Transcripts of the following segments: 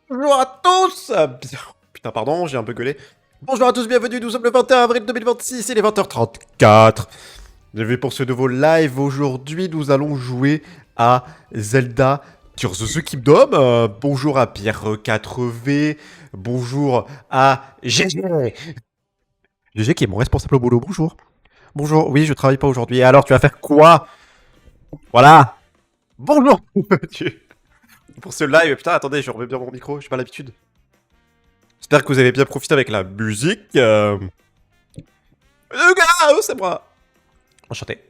Bonjour à tous Putain, pardon, j'ai un peu gueulé. Bonjour à tous, bienvenue, nous sommes le 21 avril 2026, il est 20h34. Bienvenue pour ce nouveau live. Aujourd'hui, nous allons jouer à Zelda Tears of the Kingdom. Bonjour à Pierre4V. Bonjour à GG. GG qui est mon responsable au boulot, bonjour. Bonjour, oui, je travaille pas aujourd'hui. Alors, tu vas faire quoi? Voilà. Bonjour pour ce live. Putain, attendez, je remets bien mon micro, j'ai pas l'habitude. J'espère que vous avez bien profité avec la musique. Le gars, oh, c'est moi. Enchanté.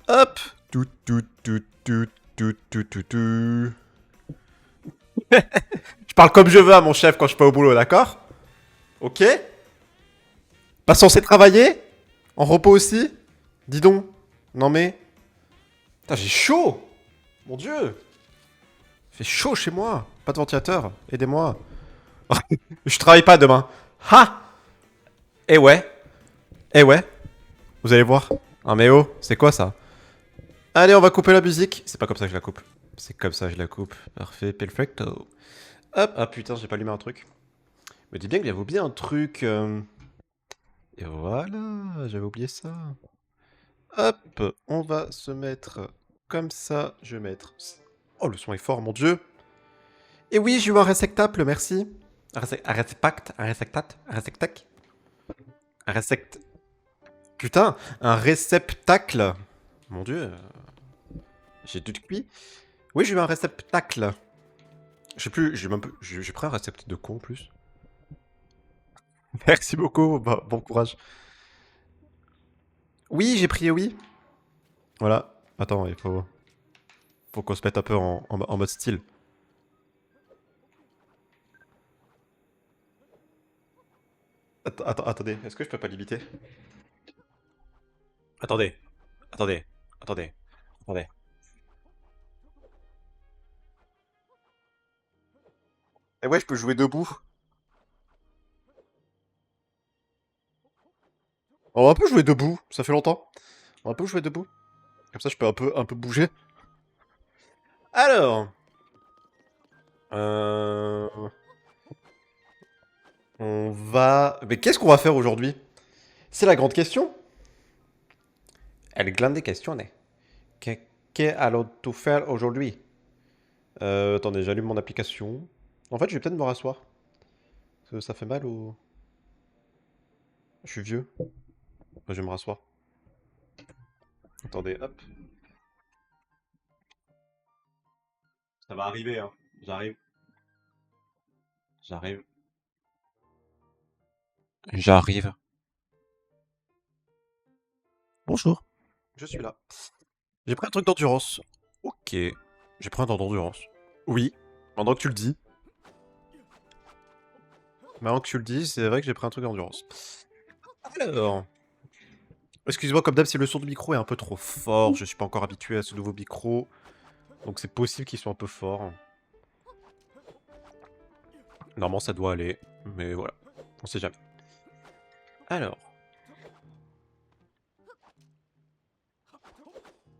Hop. Tout, tout, tout, tout, tout, tout, tout, tout. Je parle comme je veux à mon chef quand je suis pas au boulot, d'accord? Ok? Pas censé travailler? En repos aussi? Dis donc. Non mais... Putain, j'ai chaud. Mon dieu. Il fait chaud chez moi. Pas de ventilateur. Aidez-moi. Je travaille pas demain. Ha! Eh ouais. Eh ouais. Vous allez voir. Ah mais oh, c'est quoi ça? Allez, on va couper la musique. C'est pas comme ça que je la coupe. C'est comme ça que je la coupe. Parfait, perfecto. Hop, ah putain, j'ai pas allumé un truc. Me dis bien qu'il y avait oublié un truc. Et voilà, j'avais oublié ça. Hop, on va se mettre comme ça. Je vais mettre... Oh, le son est fort, mon dieu. Et oui, j'ai eu un réceptacle, merci. Un réceptacle, un réceptacle, un réceptacle. Un récept... Putain, un réceptacle. Mon dieu. J'ai tout cuit. Oui, j'ai eu un réceptacle. Je sais plus, j'ai même pas... J'ai pris un réceptacle de con en plus. Merci beaucoup, bah, bon courage. Oui, j'ai pris oui. Voilà. Attends, il faut qu'on se mette un peu en mode style. Attendez, est-ce que je peux pas limiter? Attendez, attendez, attendez, attendez. Eh ouais, je peux jouer debout. On va un peu jouer debout, ça fait longtemps. On va un peu jouer debout. Comme ça, je peux un peu bouger. Alors... Euh... On va... Mais qu'est-ce qu'on va faire aujourd'hui? C'est la grande question. Elle glande des questions, né. Qu'allons-nous faire aujourd'hui? Attendez, j'allume mon application. En fait, je vais peut-être me rasseoir. Parce que ça fait mal ou... Je suis vieux. Je vais me rasseoir. Attendez, hop. Ça va arriver, hein. J'arrive. J'arrive. J'arrive. Bonjour. Je suis là. J'ai pris un truc d'endurance. Ok. J'ai pris un temps d'endurance. Oui. Pendant que tu le dis. Maintenant que tu le dis, c'est vrai que j'ai pris un truc d'endurance. Alors... Excuse-moi, comme d'hab, si le son du micro est un peu trop fort, je suis pas encore habitué à ce nouveau micro. Donc c'est possible qu'il soit un peu fort. Normalement, ça doit aller. Mais voilà. On sait jamais. Alors...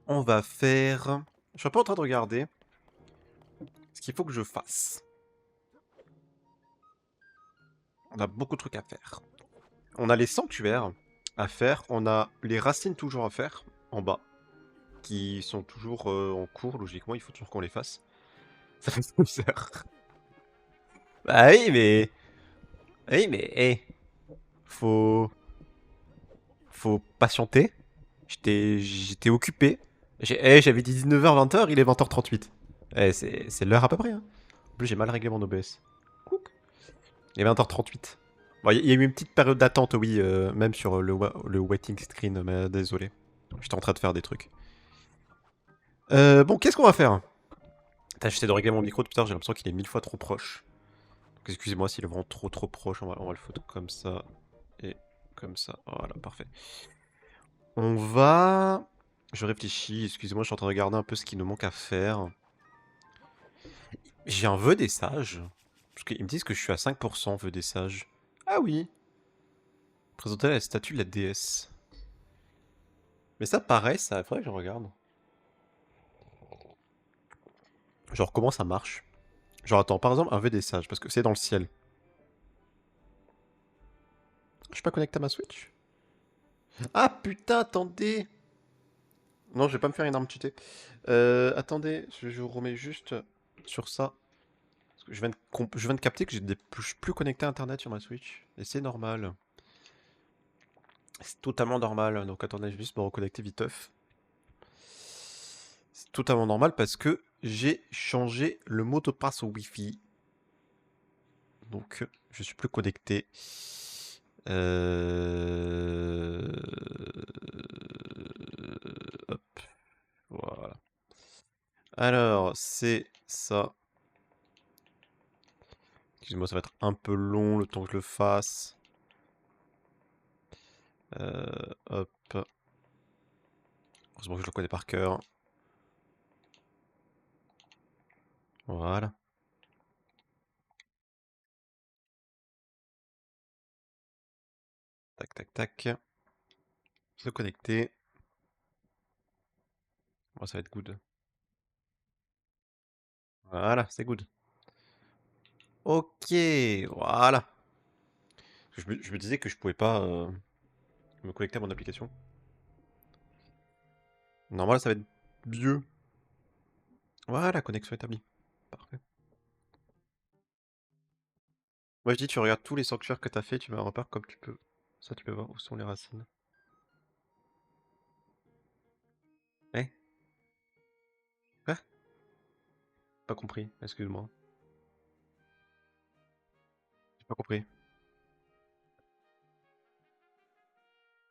On va faire... Je suis pas en train de regarder ce qu'il faut que je fasse. On a beaucoup de trucs à faire. On a les sanctuaires à faire. On a les racines toujours à faire, en bas. Qui sont toujours en cours, logiquement. Il faut toujours qu'on les fasse. Ça fait 12 heures. Bah oui, mais... Oui, mais... Hey, faut patienter. J'étais occupé. J'avais dit 19h, 20h, il est 20h38. C'est l'heure à peu près. Hein. En plus, j'ai mal réglé mon OBS. Couc. Il est 20h38. Bon, il y a eu une petite période d'attente, oui, même sur le waiting screen, mais désolé. J'étais en train de faire des trucs. Bon, qu'est-ce qu'on va faire? J'essaie de régler mon micro depuis tard, j'ai l'impression qu'il est 1000 fois trop proche. Donc excusez-moi s'il est vraiment trop proche, on va le foutre comme ça. Et comme ça, voilà, parfait. On va... Je réfléchis, excusez-moi, je suis en train de regarder un peu ce qui nous manque à faire. J'ai un vœu des sages. Parce qu'ils me disent que je suis à 5% vœu des sages. Ah oui. Présenter la statue de la déesse. Mais ça, pareil, ça faudrait que je regarde. Genre, comment ça marche? Genre, attends, par exemple, un VD sage, parce que c'est dans le ciel. Je suis pas connecté à ma Switch? Ah putain, attendez! Non, je vais pas me faire une arme cheatée. Attendez, je vous remets juste sur ça. Parce que je viens de capter que je suis plus connecté à internet sur ma Switch. Et c'est normal. C'est totalement normal. Donc attendez, je vais juste me reconnecter viteuf. C'est totalement normal parce que j'ai changé le mot de passe au Wi-Fi. Donc je suis plus connecté. Euh... Hop, voilà. Alors, c'est ça. Excuse-moi, ça va être un peu long le temps que je le fasse. Hop. Heureusement que je le connais par cœur. Voilà. Tac, tac, tac. Se connecter. Bon, ça va être good. Voilà, c'est good. Ok, voilà. Je me disais que je pouvais pas me connecter à mon application. Normal, ça va être mieux. Voilà, connexion établie. Parfait. Moi je dis, tu regardes tous les sanctuaires que t'as fait, tu vas repère comme tu peux. Ça, tu peux voir où sont les racines. Eh? Quoi? Pas compris, excuse-moi. J'ai pas compris.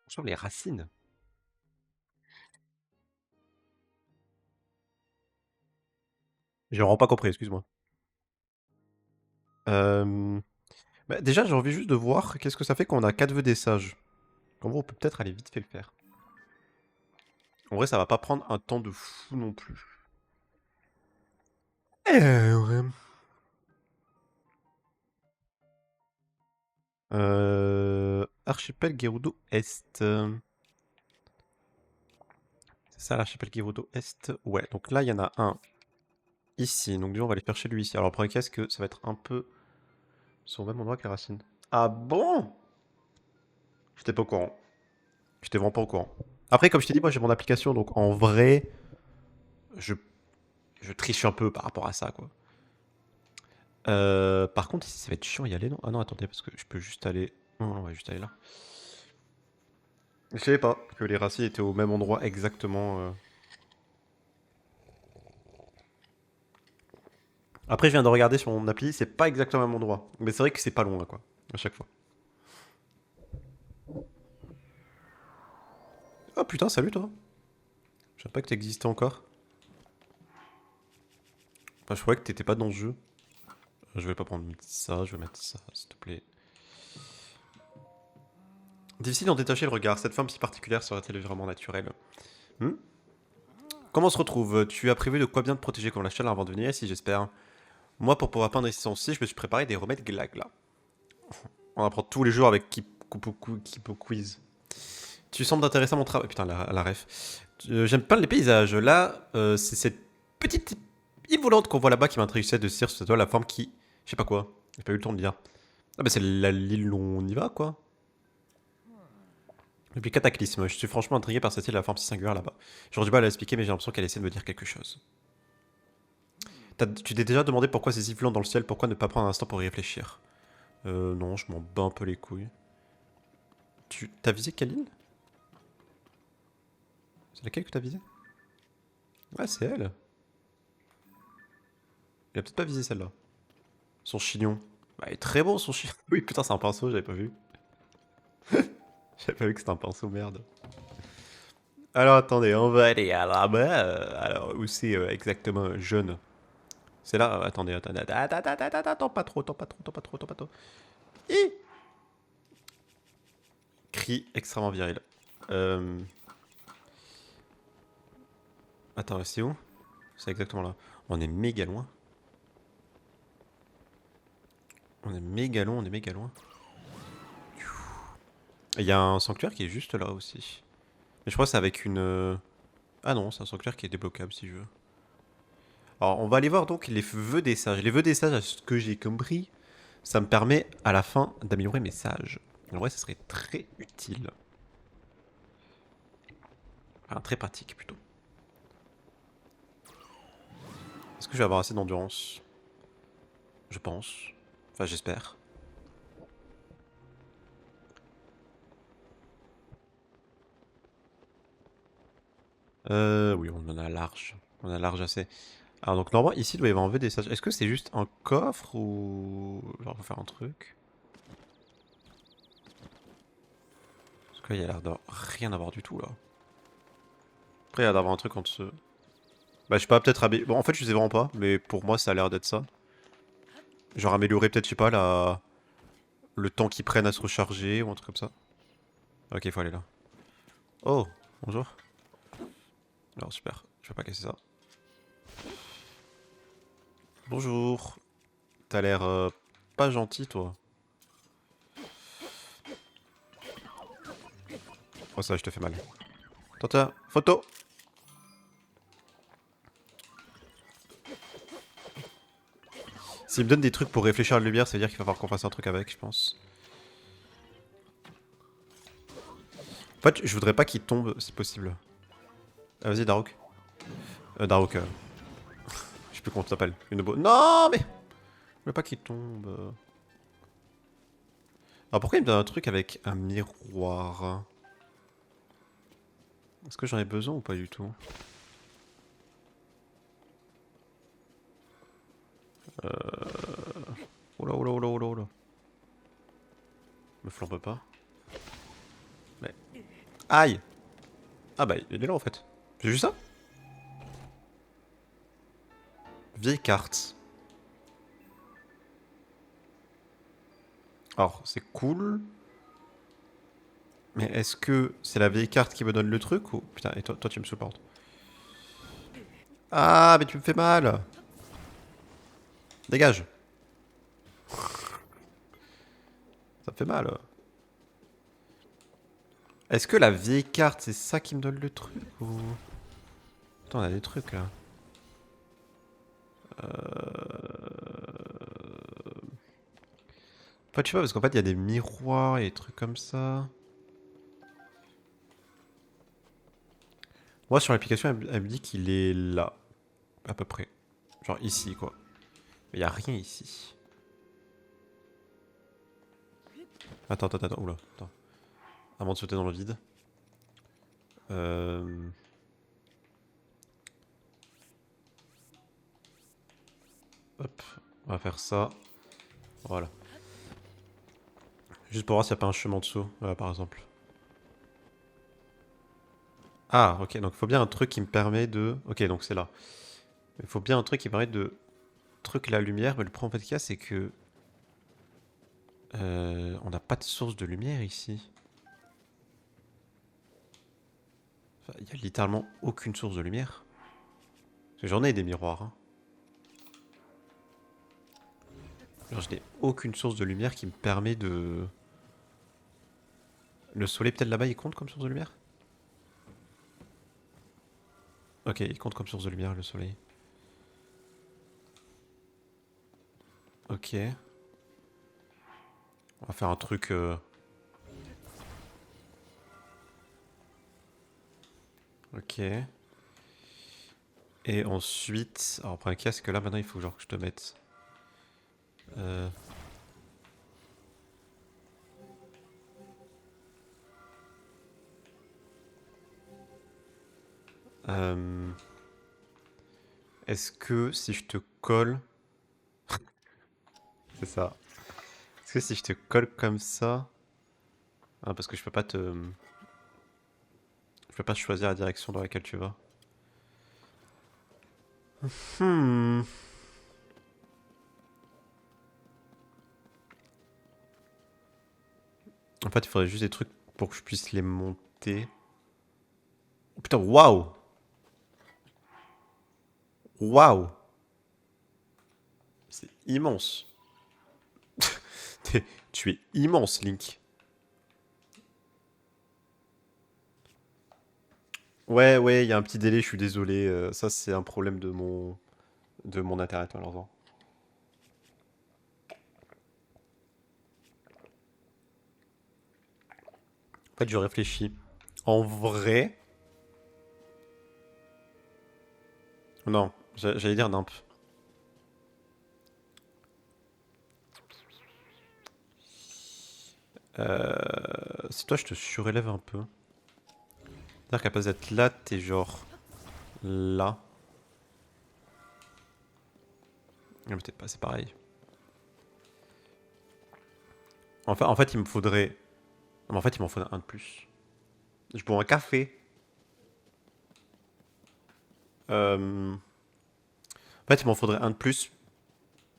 Où sont les racines? J'ai vraiment pas compris, excuse-moi. Euh... Bah, déjà, j'ai envie juste de voir qu'est-ce que ça fait quand on a 4 vœux des sages. En vrai, on peut peut-être aller vite fait le faire. En vrai, ça va pas prendre un temps de fou non plus. Ouais. Archipel Gerudo Est. C'est ça l'archipel Gerudo Est? Ouais, donc là il y en a un ici. Donc déjà on va aller chercher lui ici. Alors le problème qu'est-ce que ça va être un peu sur le même endroit que les racines. Ah bon? J'étais pas au courant. J'étais vraiment pas au courant. Après comme je t'ai dit moi j'ai mon application donc en vrai je, je triche un peu par rapport à ça quoi. Par contre ici ça va être chiant y aller non? Ah non attendez parce que je peux juste aller... Non, on va juste aller là. Je savais pas que les racines étaient au même endroit exactement. Après, je viens de regarder sur mon appli, c'est pas exactement au même endroit. Mais c'est vrai que c'est pas loin, quoi, à chaque fois. Oh putain, salut toi. Je savais pas que t'existais encore. Enfin, je croyais que t'étais pas dans le jeu. Je vais pas prendre ça, je vais mettre ça, s'il te plaît. Difficile d'en détacher le regard. Cette forme si particulière serait-elle vraiment naturelle? Hmm. Comment on se retrouve? Tu as prévu de quoi bien te protéger contre la chaleur avant de venir ici, j'espère. Moi, pour pouvoir peindre ici son je me suis préparé des remèdes glagla. On apprend tous les jours avec Kipo Quiz. Tu sembles t'intéresser à mon travail. Putain, la ref. J'aime pas les paysages. Là, c'est cette petite île volante qu'on voit là-bas qui m'intéressait de cire sur toi, la forme qui. Je sais pas quoi. J'ai pas eu le temps de lire. Ah, bah, c'est l'île où on y va, quoi. Depuis Cataclysme, je suis franchement intrigué par cette île à la forme si singulière là-bas. J'aurais du mal à l'expliquer, mais j'ai l'impression qu'elle essaie de me dire quelque chose. Tu t'es déjà demandé pourquoi ces îles volantes dans le ciel, pourquoi ne pas prendre un instant pour y réfléchir? Non, je m'en bats un peu les couilles. T'as visé quelle île? C'est laquelle que t'as visé? Ouais, c'est elle. Il a peut-être pas visé celle-là. Son chignon. Bah, il est très bon son chignon. Oui, putain, c'est un pinceau, j'avais pas vu. J'avais pas vu que c'était un pinceau, merde. Alors attendez, on va aller à là-bas. Alors, où c'est exactement jeune? C'est là, attendez, attends, pas trop, attends, pas trop, attends, pas trop, attends, pas trop. Hi. Cri extrêmement viril. Euh... Attends, c'est où? C'est exactement là. On est méga loin. On est méga loin, on est méga loin. Il y a un sanctuaire qui est juste là aussi. Mais je crois que c'est avec une... Ah non, c'est un sanctuaire qui est débloquable si je veux. Alors, on va aller voir donc les vœux des sages. Les vœux des sages, à ce que j'ai compris, ça me permet à la fin d'améliorer mes sages. En vrai, ça serait très utile. Enfin, très pratique plutôt. Est-ce que je vais avoir assez d'endurance? Je pense. Enfin, j'espère. Oui, on en a large. On a large assez. Alors, donc, normalement, ici, il doit y avoir un vœu des sages. Est-ce que c'est juste un coffre ou. Genre, faut faire un truc? Parce que là, il y a l'air de rien avoir du tout, là. Après, il y a l'air d'avoir un truc en dessous. Bah, je sais pas, peut-être. Bon, en fait, je sais vraiment pas, mais pour moi, ça a l'air d'être ça. Genre, améliorer, peut-être, je sais pas, le temps qu'ils prennent à se recharger ou un truc comme ça. Ok, il faut aller là. Oh, bonjour. Alors, super. Je vais pas casser ça. Bonjour. T'as l'air pas gentil, toi. Oh, ça, je te fais mal. Tata, photo. S'il me donne des trucs pour réfléchir à la lumière, ça veut dire qu'il va falloir qu'on fasse un truc avec, je pense. En fait, je voudrais pas qu'il tombe, si possible. Ah, vas-y, Daruk. Daruk, je sais plus comment tu t'appelles. Unobo. Non, mais je veux pas qu'il tombe. Alors pourquoi il me donne un truc avec un miroir? Est-ce que j'en ai besoin ou pas du tout? Oula, oula, oula, oula, oula. Me flambe pas. Mais. Aïe! Ah bah, il est là en fait. J'ai vu ça? Vieille carte. Alors, c'est cool. Mais est-ce que c'est la vieille carte qui me donne le truc ou... Putain, et toi tu me supportes. Ah, mais tu me fais mal! Dégage! Ça me fait mal. Est-ce que la vieille carte, c'est ça qui me donne le truc ou... Attends, on a des trucs là. En fait, je sais pas, parce qu'en fait, il y a des miroirs et des trucs comme ça. Moi, sur l'application, elle me dit qu'il est là. À peu près. Genre ici, quoi. Mais il y a rien ici. Attends, attends, attends. Oula, attends. Avant de sauter dans le vide. Euh... Hop. On va faire ça. Voilà. Juste pour voir s'il n'y a pas un chemin en dessous, par exemple. Ah, ok, donc il faut bien un truc qui me permet de... Ok, donc c'est là. Il faut bien un truc qui permet de... Truc la lumière, mais le problème en fait qu'il y a, c'est que... on n'a pas de source de lumière ici. Enfin, il y a littéralement aucune source de lumière. Parce que j'en ai des miroirs. Hein. Genre, je n'ai aucune source de lumière qui me permet de... Le soleil, peut-être là-bas, il compte comme source de lumière? Ok, il compte comme source de lumière, le soleil. Ok. On va faire un truc... Ok. Et ensuite... Alors, prends un casque, là, maintenant, il faut genre que je te mette... Euh... euh, Est-ce que si je te colle... C'est ça. Est-ce que si je te colle comme ça... Ah, parce que je peux pas te... Je peux pas choisir la direction dans laquelle tu vas. Hmm. En fait, il faudrait juste des trucs pour que je puisse les monter. Oh, putain, waouh! Waouh! C'est immense. Tu es immense, Link. Ouais, ouais, il y a un petit délai, je suis désolé. Ça, c'est un problème de mon... de mon internet malheureusement. En fait, je réfléchis. En vrai... Non, j'allais dire nimp. Si toi, je te surélève un peu. C'est-à-dire qu'à place d'être là, t'es genre... Là. Mais peut-être pas, c'est pareil. En fait, il me faudrait... Non, mais en fait, il m'en faudrait un de plus. Je bois un café. En fait, il m'en faudrait un de plus.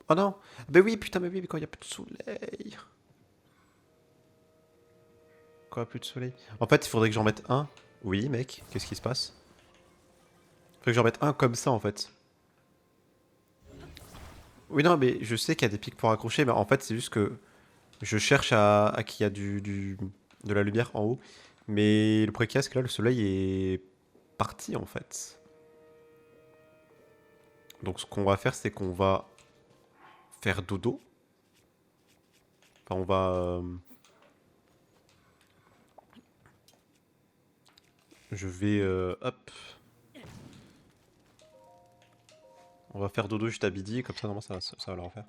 Oh non! Ben oui, putain, mais oui, mais quand il n'y a plus de soleil. Quand il n'y a plus de soleil. En fait, il faudrait que j'en mette un. Oui, mec, qu'est-ce qui se passe? Il faudrait que j'en mette un comme ça, en fait. Oui, non, mais je sais qu'il y a des pics pour accrocher, mais en fait, c'est juste que je cherche à qu'il y a de la lumière en haut. Mais le problème qu'il y a, c'est que là, le soleil est parti, en fait. Donc, ce qu'on va faire, c'est qu'on va faire dodo. Enfin, on va... je vais... hop. On va faire dodo juste à midi, comme ça, normalement, ça va leur faire.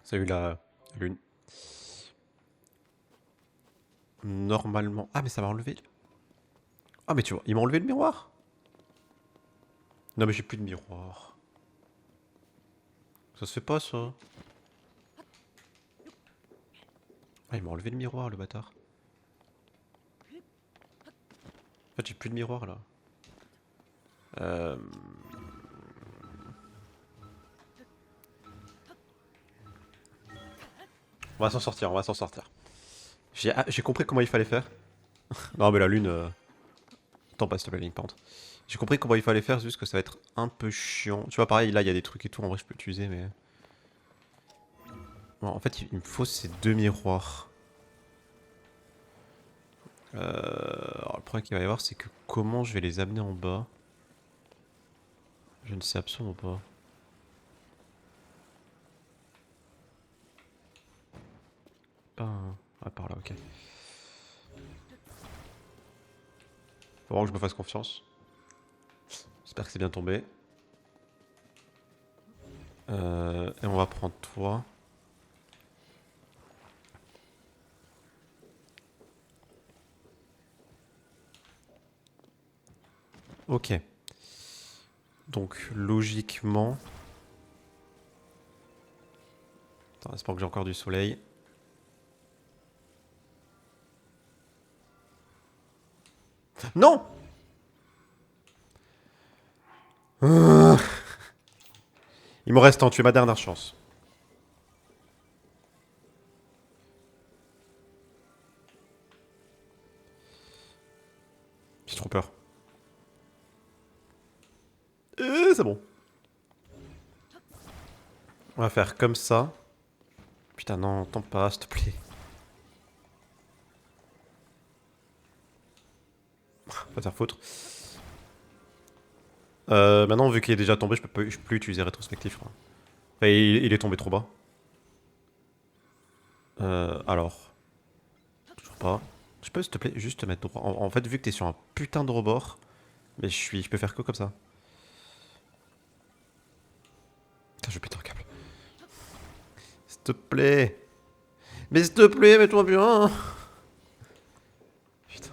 Ça a eu la lune. Normalement... Ah, mais ça m'a enlevé... Ah, mais tu vois, il m'a enlevé le miroir. Non, mais j'ai plus de miroir. Ça se fait pas, ça. Ah, il m'a enlevé le miroir, le bâtard. En fait, j'ai plus de miroir, là. Euh... On va s'en sortir, on va s'en sortir. J'ai compris comment il fallait faire. Non, mais la lune... Attends, pas s'il te plaît, Link, par contre. J'ai compris comment il fallait faire, juste que ça va être un peu chiant. Tu vois, pareil, là, il y a des trucs et tout, en vrai, je peux l'utiliser, mais... Bon, en fait, il me faut ces deux miroirs. Alors, le problème qu'il va y avoir, c'est que comment je vais les amener en bas? Je ne sais absolument pas. Pas un... Ah, par là, ok. Faut vraiment que je me fasse confiance. J'espère que c'est bien tombé. Et on va prendre toi. Ok. Donc, logiquement... Attends, j'espère que j'ai encore du soleil. Non! Il me reste un, tu es ma dernière chance. J'ai trop peur. C'est bon. On va faire comme ça. Putain, non, t'en pas, s'il te plaît. Pas ta faute. Maintenant, vu qu'il est déjà tombé, je peux plus utiliser rétrospectif, je crois. Enfin, il est tombé trop bas. Alors. Toujours pas. Je peux, s'il te plaît, juste te mettre droit. En fait, vu que t'es sur un putain de rebord, mais je peux faire que comme ça. Putain, je pète un câble. S'il te plaît. Mais s'il te plaît, mets-toi bien. Putain.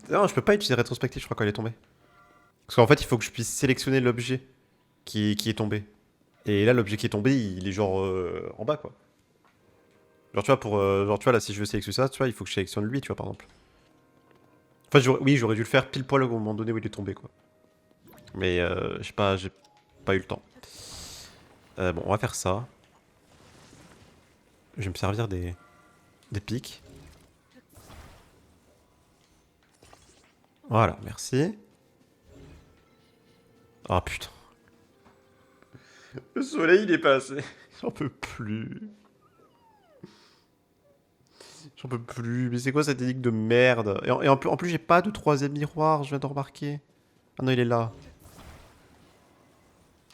Non, je peux pas utiliser rétrospective, je crois, quand il est tombé. Parce qu'en fait, il faut que je puisse sélectionner l'objet qui est tombé. Et là, l'objet qui est tombé, il est genre en bas, quoi. Genre, tu vois, genre, tu vois, là, si je veux sélectionner ça, tu vois, il faut que je sélectionne lui, tu vois, par exemple. Enfin, oui, j'aurais dû le faire pile poil au moment donné où il est tombé, quoi. Mais j'ai pas eu le temps. Bon, on va faire ça. Je vais me servir des pics. Voilà, merci. Ah, putain. Le soleil, il est passé. J'en peux plus. J'en peux plus. Mais c'est quoi cette énigme de merde? En plus, j'ai pas de troisième miroir, je viens de remarquer. Ah non, il est là.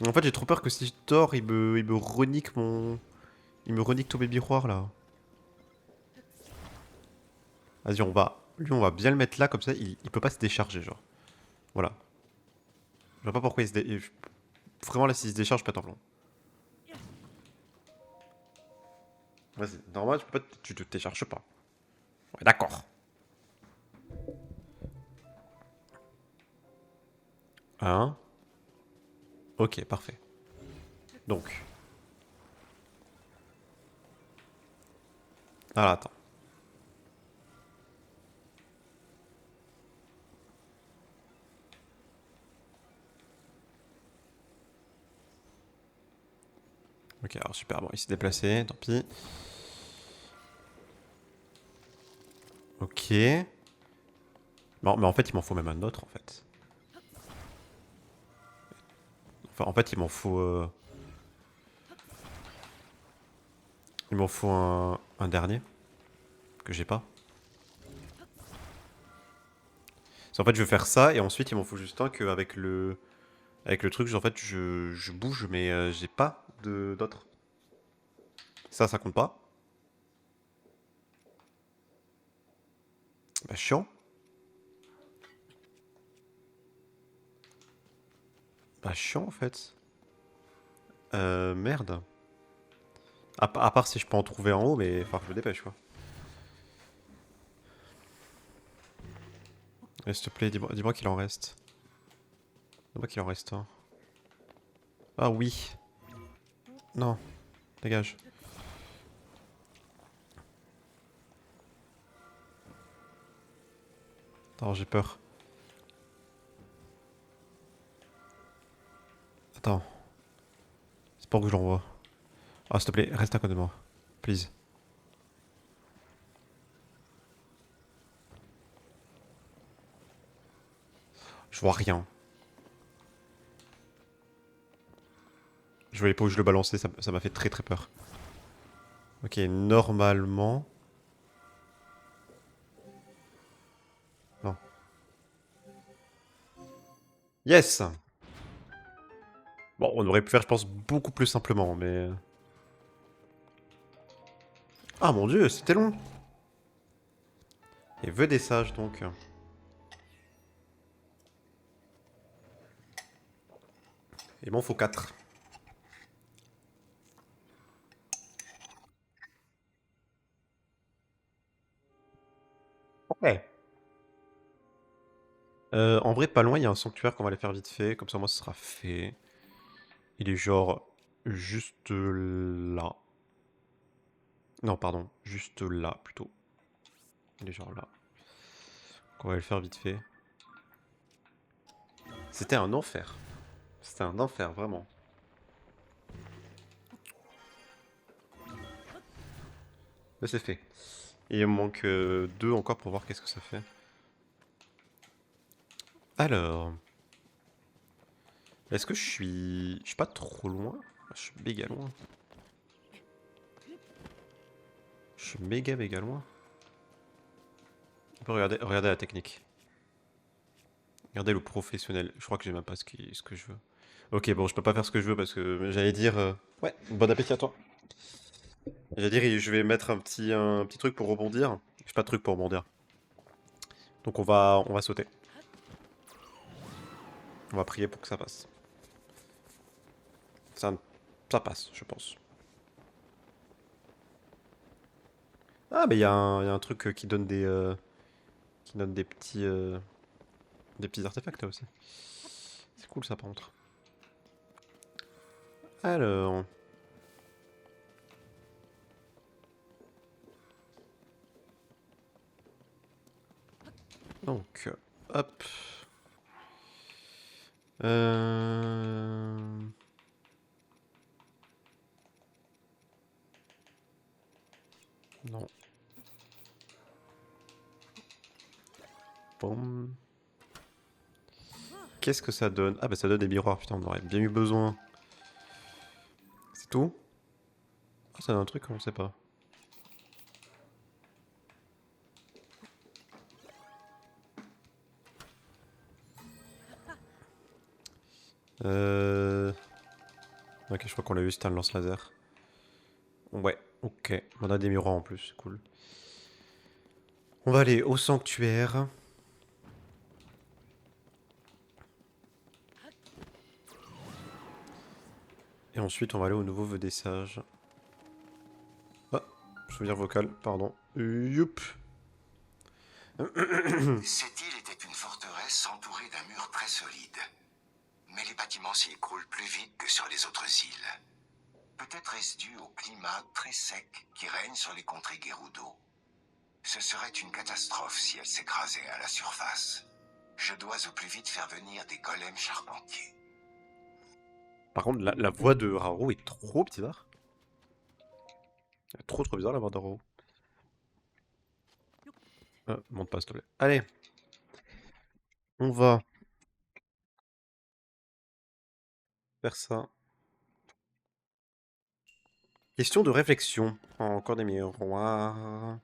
En fait, j'ai trop peur que si je dors, il me renique mon... Il me renique tous mes miroirs, là. Vas-y, on va... Lui, on va bien le mettre là, comme ça, il peut pas se décharger, genre. Voilà. Je vois pas pourquoi il se dé... Vraiment, là, s'il se décharge, je pète un plomb. Vas-y, normal, tu te décharges pas. Ouais, d'accord. Hein? Ok, parfait. Donc... Alors, attends. Ok, alors super, bon, il s'est déplacé, tant pis. Ok. Non, mais en fait, il m'en faut même un autre, en fait. Enfin, en fait, il m'en faut... Il m'en faut un dernier. Que j'ai pas. En fait, je vais faire ça, et ensuite, il m'en faut juste un qu'avec le... Avec le truc, en fait, je bouge, mais j'ai pas d'autre. Ça compte pas. Bah, chiant. Bah, chiant, en fait. Merde. À part si je peux en trouver en haut, mais enfin, je me dépêche, quoi. S'il te plaît, dis-moi qu'il en reste. Dis-moi qu'il en reste un. Ah oui. Non, dégage. Attends, j'ai peur. Attends. C'est pour que je l'envoie. Ah, s'il te plaît, reste à côté de moi. Please. Je vois rien. Je voyais pas où je le balançais, ça m'a fait très très peur. Ok, normalement... Non. Yes! Bon, on aurait pu faire, je pense, beaucoup plus simplement, mais... Ah mon dieu, c'était long! Et vœux des sages, donc. Et bon, faut 4. Ouais. En vrai, pas loin, il y a un sanctuaire qu'on va aller faire vite fait, comme ça, moi, ce sera fait. Il est genre... juste là. Non, pardon, juste là, plutôt. Il est genre là. Donc on va le faire vite fait. C'était un enfer. C'était un enfer, vraiment. Mais c'est fait. Et il me manque 2 encore pour voir qu'est-ce que ça fait. Alors... Est-ce que je suis... Je suis pas trop loin? Je suis méga loin. Je suis méga loin. On peut regarder la technique. Regardez le professionnel. Je crois que j'ai même pas ce que je veux. Ok, bon, je peux pas faire ce que je veux parce que j'allais dire... Ouais, bon appétit à toi. J'allais dire, je vais mettre un petit truc pour rebondir. J'ai pas de truc pour rebondir. Donc on va sauter. On va prier pour que ça passe. Ça, ça passe, je pense. Ah, mais il y a un truc qui donne des petits artefacts là aussi. C'est cool ça par contre. Alors... Donc, hop. Euh... Non. Boum. Qu'est-ce que ça donne? Ah bah ça donne des miroirs, putain, on aurait bien eu besoin. C'est tout? Ah, ça donne un truc, on sait pas. Ok, je crois qu'on l'a eu, c'était un lance-laser. Ouais, ok. On a des miroirs en plus, c'est cool. On va aller au sanctuaire. Et ensuite, on va aller au nouveau vœu des sages. Ah, souvenir vocal, pardon. Youp. Cette île était une forteresse entourée d'un mur très solide. Mais les bâtiments s'y écroulent plus vite que sur les autres îles. Peut-être est-ce dû au climat très sec qui règne sur les contrées Gerudo. Ce serait une catastrophe si elle s'écrasait à la surface. Je dois au plus vite faire venir des golems charpentiers. Par contre, la voix de Raoult est trop bizarre. Trop bizarre la voix de Raoult. Monte pas s'il te plaît. Allez. On va faire ça. Question de réflexion. Encore des miroirs.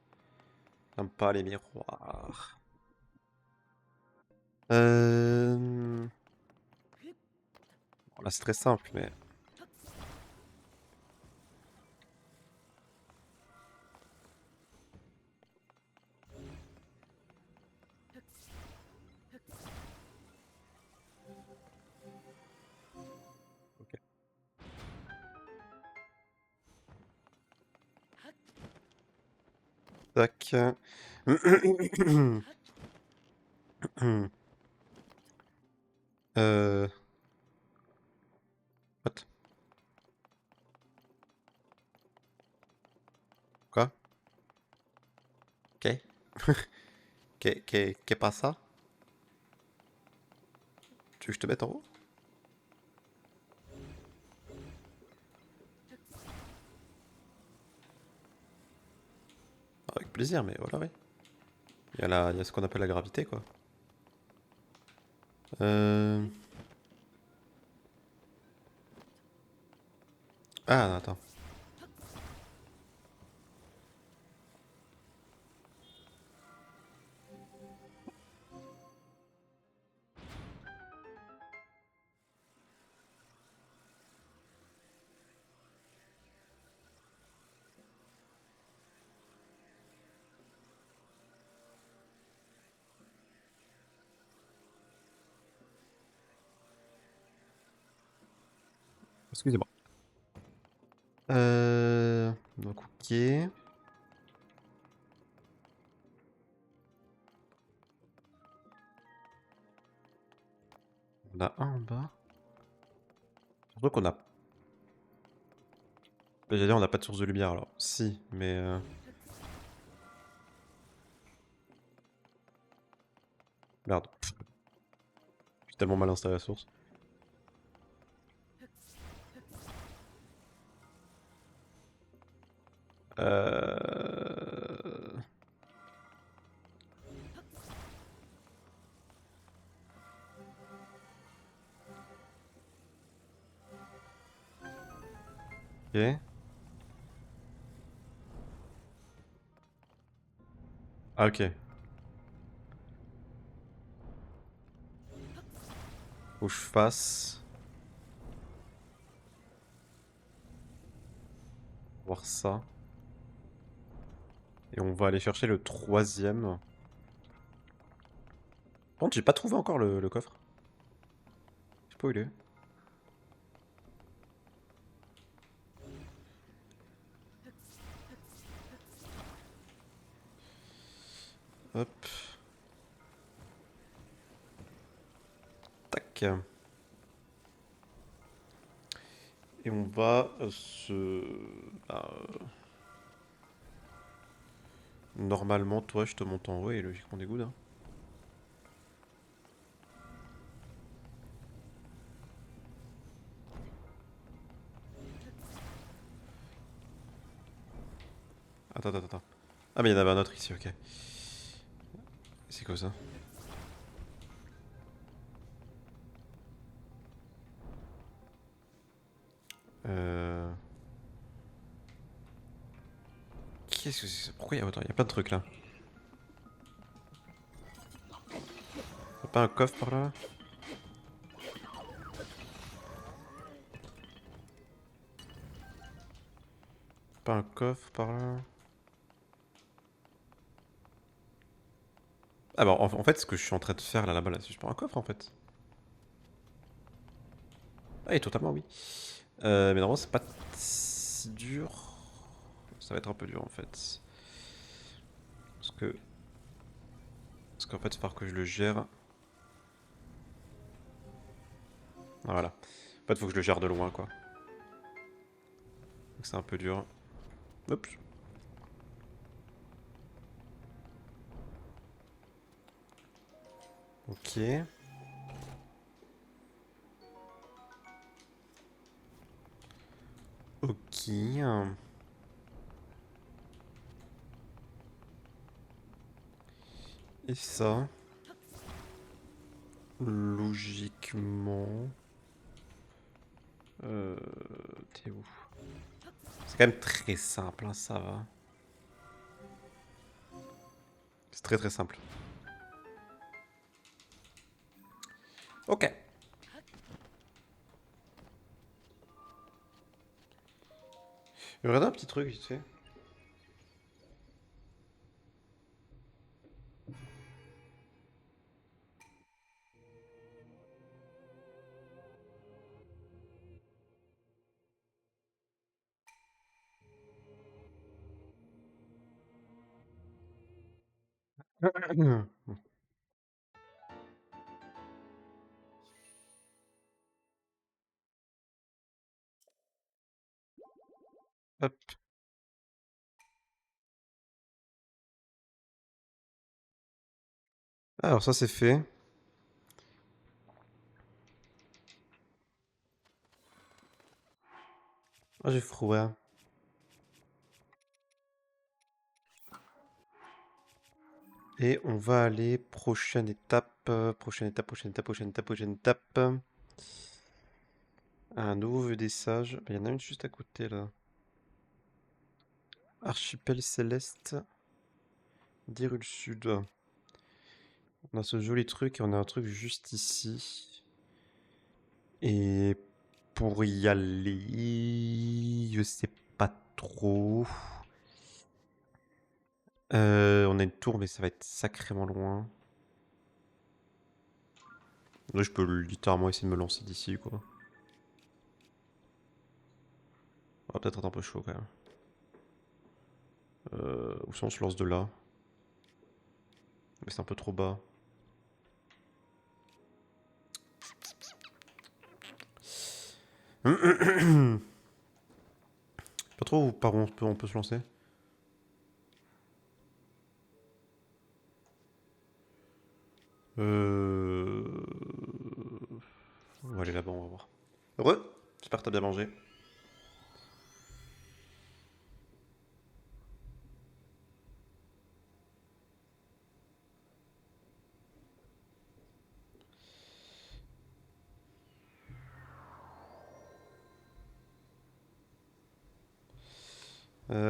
J'aime pas les miroirs. Bon, là c'est très simple, mais... Ok. Tac. What? Quoi? Ok. Qu'est pas ça? Tu veux que je te mette en haut? Avec plaisir, mais voilà, ouais. Il y a ce qu'on appelle la gravité, quoi. Ah, attends. Excusez-moi. Donc, ok. On a un en bas. Surtout qu'on a... J'allais dire, on n'a pas de source de lumière, alors. Si, mais... Merde. Je suis tellement mal installé à la source. Euh... Ok. Ah, ok. Faut que je fasse... Voir ça. Et on va aller chercher le troisième. Par contre, j'ai pas trouvé encore le coffre. Je sais pas où il est. Hop. Tac. Et on va se... bah, normalement, toi, je te monte en haut et logiquement des gouttes. Hein. Attends. Ah, mais il y en avait un autre ici, ok. C'est quoi ça? Euh... Qu'est-ce que c'est ça? Pourquoi il y a autant? Il y a plein de trucs là. Y'a pas un coffre par là? pas un coffre par là? Ah bah en fait ce que je suis en train de faire là-bas, là, c'est juste pas un coffre en fait. Ah oui, totalement oui. Mais normalement c'est pas si dur. Ça va être un peu dur en fait. Parce qu'en fait il va falloir que je le gère. Ah, voilà. En fait faut que je le gère de loin quoi. Donc c'est un peu dur. Hop. Ok. Ok. Et ça, logiquement... T'es où? C'est quand même très simple, hein, ça va. C'est très très simple. Ok. Je regarde un petit truc vite fait. Hop. Alors ça c'est fait. Ah j'ai froid. Et on va aller prochaine étape, prochaine étape, prochaine étape, prochaine étape, prochaine étape. Un nouveau vœu des sages. Il y en a une juste à côté là. Archipel céleste d'Hyrule Sud. On a ce joli truc et on a un truc juste ici. Et pour y aller, je sais pas trop. On a une tour mais ça va être sacrément loin. Là, je peux littéralement essayer de me lancer d'ici quoi. On va peut-être être un peu chaud quand même. Ou si on se lance de là. Mais c'est un peu trop bas. Pas trop où par où on peut se lancer. Euh... On va aller là-bas, on va voir. Heureux. J'espère que t'as bien mangé.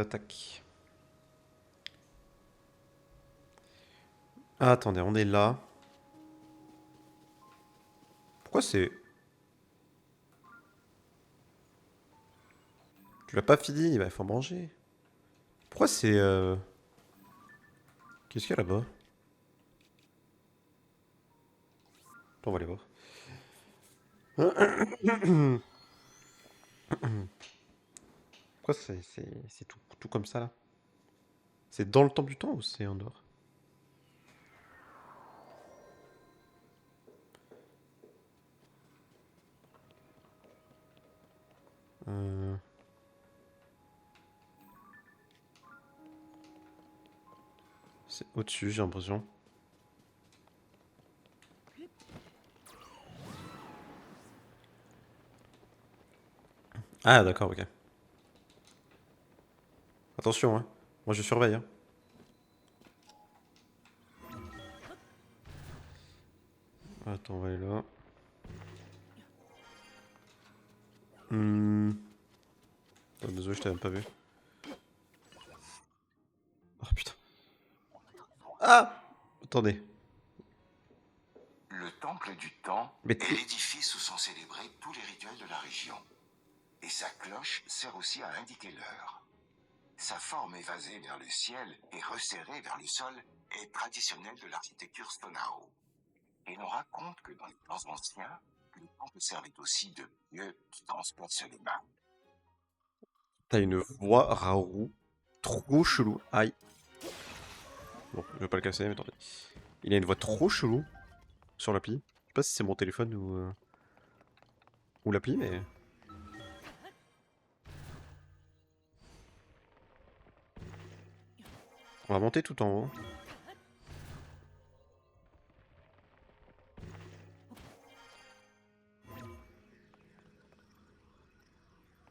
Tac. Ah, attendez, on est là. Pourquoi c'est... Tu l'as pas fini, bah, il faut manger. Pourquoi c'est... Qu'est-ce qu'il y a là-bas? On va aller voir. Pourquoi c'est tout comme ça là? C'est dans le temps du temps ou c'est en dehors? Euh, C'est au-dessus, j'ai l'impression. Ah, d'accord, ok. Attention, hein. Moi, je surveille, hein. Attends, on va aller là. Hmm. Oh, désolé, je t'avais même pas vu. Oh putain. Ah! Attendez. Le Temple du Temps Mais est l'édifice où sont célébrés tous les rituels de la région. Et sa cloche sert aussi à indiquer l'heure. Sa forme évasée vers le ciel et resserrée vers le sol est traditionnelle de l'architecture Stonao. Et l'on raconte que dans les temps anciens, le temple servait aussi de lieu qui transperce les mains. T'as une voix Raoult trop chelou. Aïe. Bon, je vais pas le casser, mais attendez. Il a une voix trop chelou sur l'appli. Je sais pas si c'est mon téléphone ou l'appli, mais... On va monter tout en haut.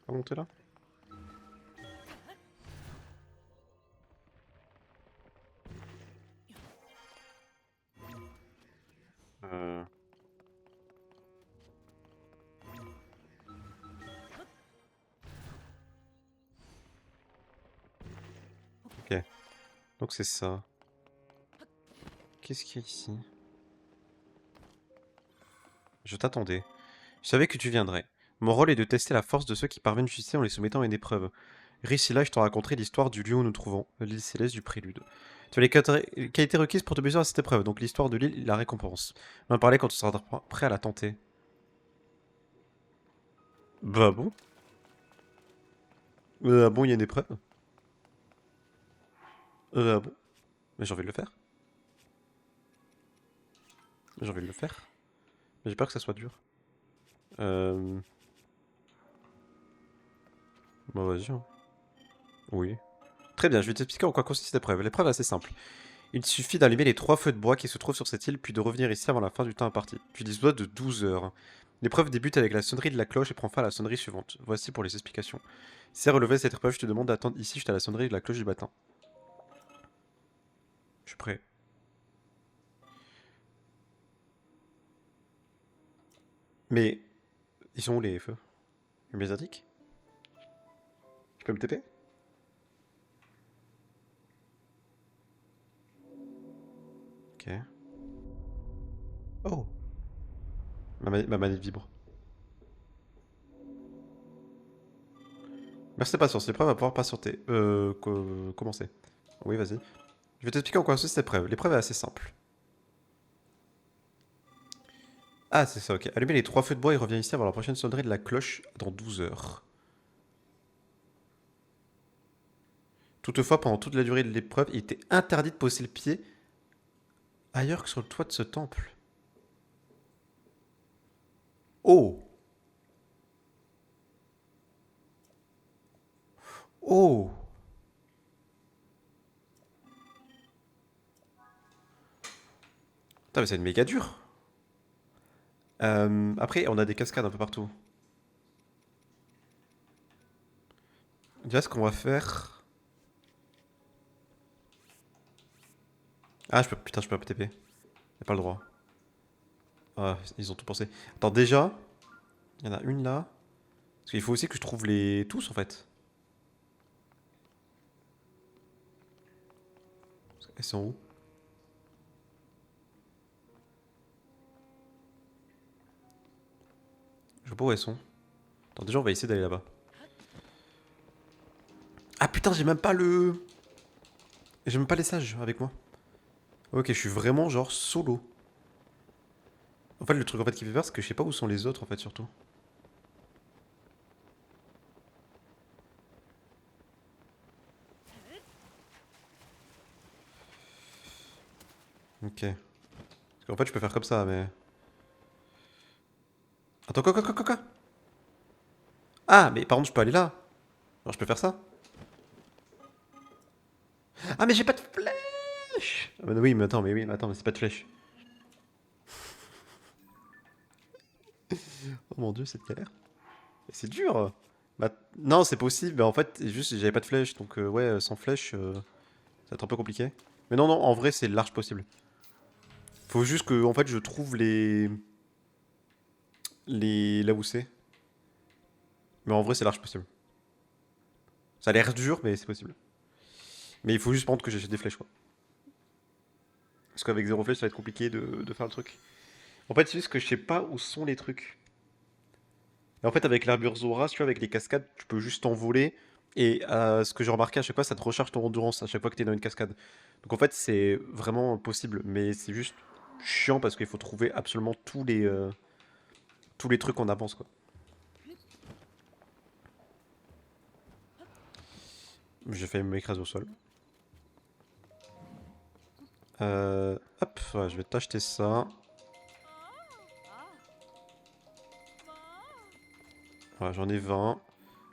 On va monter là. Euh... Ok. Donc c'est ça. Qu'est-ce qu'il y a ici? Je t'attendais. Je savais que tu viendrais. Mon rôle est de tester la force de ceux qui parviennent jusqu'ici en les soumettant à une épreuve. Riche là, je t'en raconterai l'histoire du lieu où nous nous trouvons, l'île céleste du prélude. Tu as les qualités requises pour te mesurer à cette épreuve, donc l'histoire de l'île et la récompense. On en parler quand tu seras prêt à la tenter. Bah bon? Ah bon, il y a une épreuve? Ah bon? Mais j'ai envie de le faire. J'ai envie de le faire. Mais j'ai peur que ça soit dur. Euh... Bah vas-y. Hein. Oui. Très bien, je vais t'expliquer en quoi consiste cette épreuve. L'épreuve est assez simple. Il suffit d'allumer les 3 feux de bois qui se trouvent sur cette île, puis de revenir ici avant la fin du temps imparti. Tu disposes de 12 heures. L'épreuve débute avec la sonnerie de la cloche et prend fin à la sonnerie suivante. Voici pour les explications. Si à relever cette épreuve, je te demande d'attendre ici jusqu'à la sonnerie de la cloche du matin. Je suis prêt. Mais, ils sont où les feux? Les les indiques? Je peux me TP? Ok. Oh! Ma manette vibre. Merci de patience, l'épreuve va pouvoir patienter. Commencer. Oui, vas-y. Je vais t'expliquer en quoi consiste cette épreuve. L'épreuve est assez simple. Ah, c'est ça, ok. Allumez les 3 feux de bois et reviens ici avant la prochaine sonnerie de la cloche dans 12 heures. Toutefois, pendant toute la durée de l'épreuve, il était interdit de poser le pied ailleurs que sur le toit de ce temple. Oh! Oh! Putain, mais c'est méga dur. Après, on a des cascades un peu partout. Déjà, ce qu'on va faire... Ah, je peux... Putain, je peux pas TP. Y'a pas le droit. Ah, ils ont tout pensé. Attends, déjà... Il y en a une là. Parce qu'il faut aussi que je trouve les... tous, en fait. Elles sont où? Je vois pas où elles sont. Attends, déjà, on va essayer d'aller là-bas. Ah putain, j'ai même pas le... J'ai même pas les sages avec moi. Ok, je suis vraiment genre solo. En fait, le truc en fait qui fait peur, c'est que je sais pas où sont les autres en fait, surtout. Ok. Parce qu'en fait, je peux faire comme ça, mais... Attends, quoi? Ah, mais par contre, je peux aller là. Alors, je peux faire ça. Ah, mais j'ai pas de flèche. Ah, bah oui, mais attends, mais c'est pas de flèche. Oh mon dieu, cette galère. C'est dur. Bah, non, c'est possible, mais en fait, juste, j'avais pas de flèche, donc ouais, sans flèche, ça va être un peu compliqué. Mais non, non, en vrai, c'est large possible. Faut juste que, en fait, je trouve les... Là où c'est. Mais en vrai, c'est large possible. Ça a l'air dur, mais c'est possible. Mais il faut juste prendre que j'achète des flèches, quoi. Parce qu'avec zéro flèche, ça va être compliqué de faire le truc. En fait, c'est juste que je sais pas où sont les trucs. Et en fait, avec l'armure Zora, tu vois, avec les cascades, tu peux juste t'envoler Et ce que j'ai remarqué à chaque fois, ça te recharge ton endurance à chaque fois que t'es dans une cascade. Donc en fait, c'est vraiment possible, mais c'est juste chiant parce qu'il faut trouver absolument tous les trucs en avance, quoi. J'ai failli m'écraser au sol. Hop, ouais, je vais t'acheter ça. Voilà, j'en ai 20.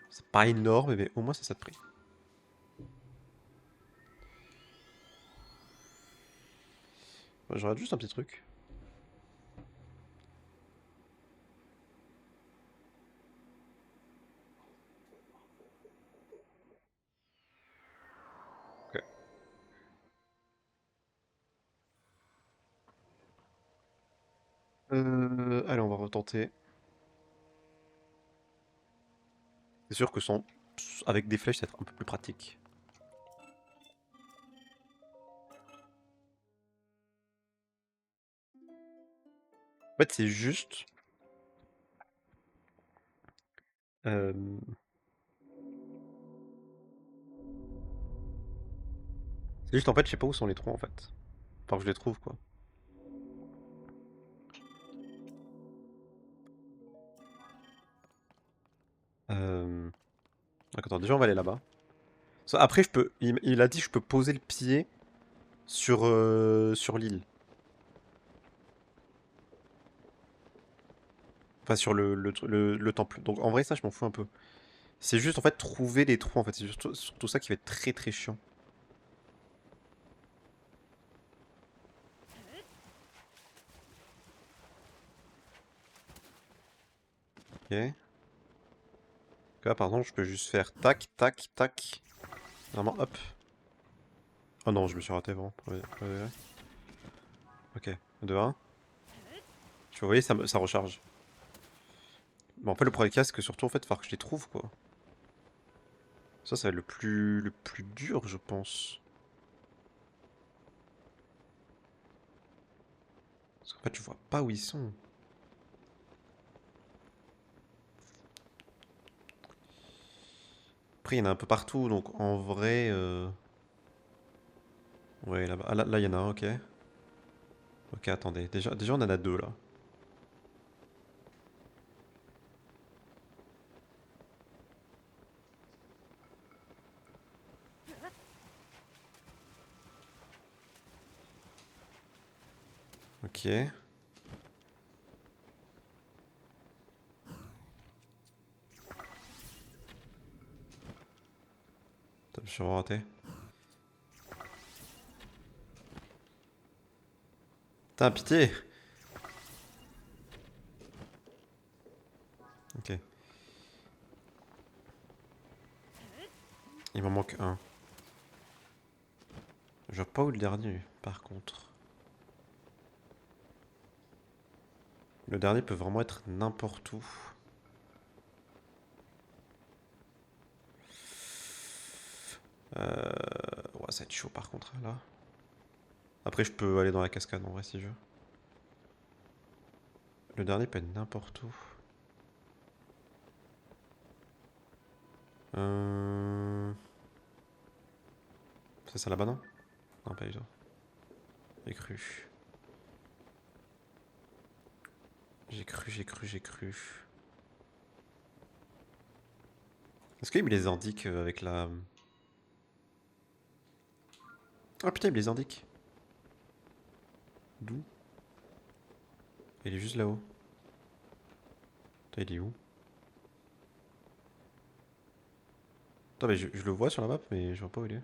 C'est pas énorme, mais au moins c'est ça de prix. Ouais, j'aurais juste un petit truc. Ok. Allez, on va retenter. C'est sûr que avec des flèches, ça va être un peu plus pratique. En fait, euh, c'est juste en fait, je sais pas où sont les trous en fait. Enfin, que je les trouve quoi. Euh... donc, attends, déjà on va aller là-bas. Après, je peux. Il a dit que je peux poser le pied sur l'île. Enfin, sur le temple. Donc en vrai, ça, je m'en fous un peu. C'est juste en fait trouver les trous en fait. C'est surtout ça qui va être très très chiant. Ok. Donc là, par exemple, je peux juste faire tac, tac, tac. Vraiment, hop. Oh non, je me suis raté vraiment. Ok, 2, 1. Tu vois, vous voyez, ça recharge. Bon, en fait, le problème qu'il y a, c'est que surtout, en fait, il va falloir que je les trouve, quoi. Ça va être le plus dur, je pense. Parce qu'en fait, je vois pas où ils sont. Après, il y en a un peu partout, donc en vrai... Ouais, là-bas. Ah, là, il y en a un, ok. Ok, attendez. Déjà, on en a deux, là. Ok. Putain, je suis vraiment raté. Putain, pitié! Ok. Il m'en manque un. Je vois pas où le dernier, par contre. Le dernier peut vraiment être n'importe où. Ouais, ça va être chaud, par contre, là. Après, je peux aller dans la cascade, en vrai, si je veux. Le dernier peut être n'importe où. Euh... C'est ça là-bas, non? Non, pas du tout. J'ai cru. J'ai cru. Est-ce qu'il me les indique avec la... Ah putain, il me les indique. D'où? Il est juste là-haut. Putain, il est où? Attends, mais je le vois sur la map, mais je vois pas où il est.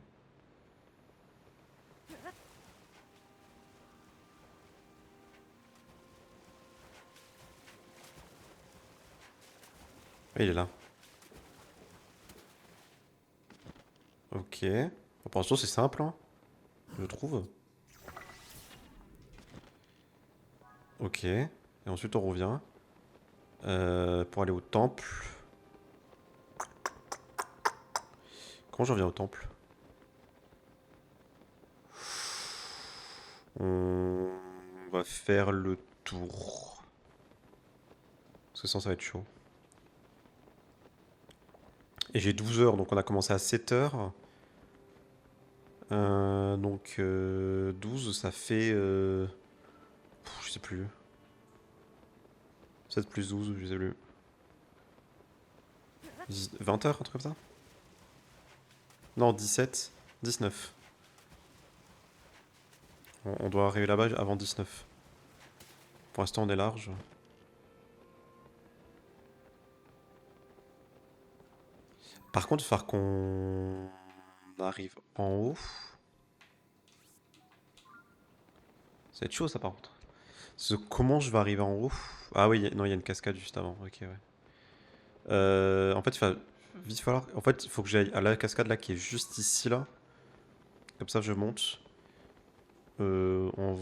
Ah, il est là. Ok. Bon, pour l'instant, c'est simple, hein. Je trouve. Ok. Et ensuite, on revient. Pour aller au temple. Comment je reviens au temple? On va faire le tour. Parce que sinon, ça va être chaud. Et j'ai 12 heures, donc on a commencé à 7 heures. Donc 12, ça fait... je sais plus. 7 plus 12, je sais plus. 20 heures, un truc comme ça? Non, 17, 19. On doit arriver là-bas avant 19. Pour l'instant, on est large. Par contre, il va falloir qu'on arrive en haut. Ça va être chaud, ça, par contre. Comment je vais arriver en haut? Ah oui, non, il y a une cascade juste avant. Ok, ouais. En fait, il va vite falloir... En fait, il faut que j'aille à la cascade là qui est juste ici, là. Comme ça, je monte. En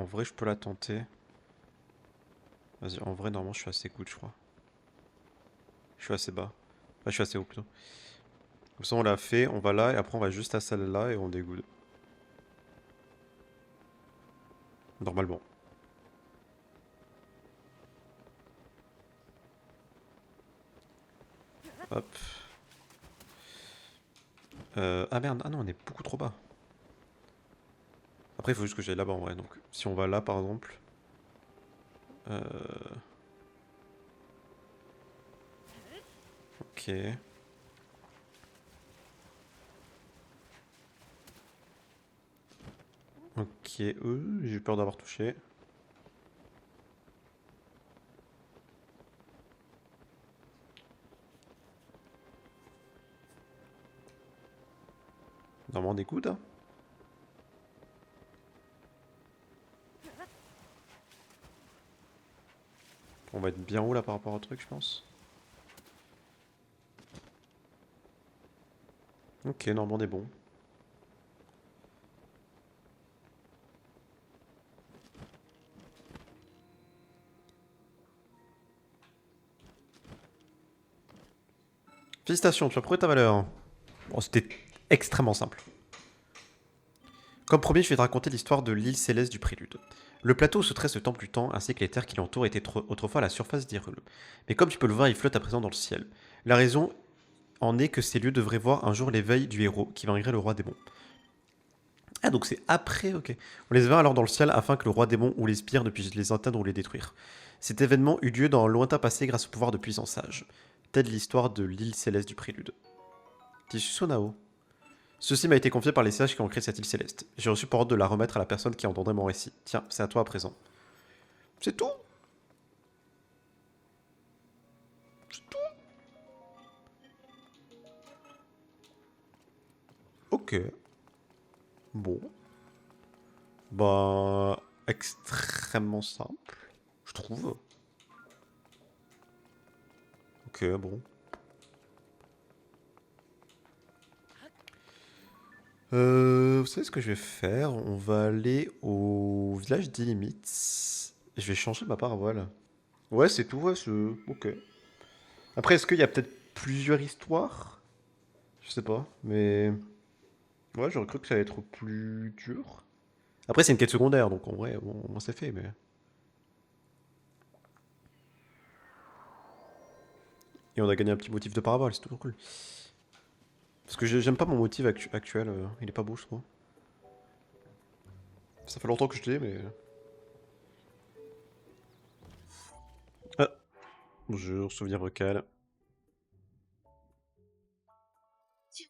vrai, je peux la tenter. Vas-y, en vrai, normalement, je suis assez good, je crois. Je suis assez bas. Enfin, je suis assez haut, plutôt. Comme ça, on l'a fait, on va là, et après, on va juste à celle-là, et on dégoûte. Normalement. Hop. Ah merde, ah non, on est beaucoup trop bas. Après, il faut juste que j'aille là-bas, en vrai. Donc, si on va là, par exemple... Euh... Ok. Ok, j'ai eu peur d'avoir touché. Normalement, des coudes, hein. On va être bien haut là par rapport au truc, je pense. Ok, normalement, on est bon. Félicitations, tu as prouvé ta valeur. Bon, c'était extrêmement simple. Comme promis, je vais te raconter l'histoire de l'île céleste du Prélude. Le plateau où se dresse le temple du temps ainsi que les terres qui l'entourent étaient autrefois à la surface d'Hyrule. Mais comme tu peux le voir, ils flottent à présent dans le ciel. La raison en est que ces lieux devraient voir un jour l'éveil du héros qui vaincrait le roi démon. Ah, donc c'est après, ok. On les verra alors dans le ciel afin que le roi démon ou les spires ne puissent les atteindre ou les détruire. Cet événement eut lieu dans un lointain passé grâce au pouvoir de puissants sages. Telle l'histoire de l'île céleste du Prélude. Tissu Sonao. Ceci m'a été confié par les sages qui ont créé cette île céleste. J'ai reçu pour ordre de la remettre à la personne qui entendrait mon récit. Tiens, c'est à toi à présent. C'est tout? C'est tout? Ok. Bon. Bah... Extrêmement simple, je trouve. Ok, bon. Vous savez ce que je vais faire? On va aller au village d'Illimite. Je vais changer ma parabole. Ouais, c'est tout, ouais, c'est... Ok. Après, est-ce qu'il y a peut-être plusieurs histoires? Je sais pas, mais... Ouais, j'aurais cru que ça allait être plus dur. Après, c'est une quête secondaire, donc en vrai, bon, moi c'est fait, mais... Et on a gagné un petit motif de parabole, c'est toujours cool. Parce que j'aime pas mon motif actuel, il est pas beau, je trouve. Ça fait longtemps que je l'ai, mais... Ah, bonjour, souvenir vocal. Qui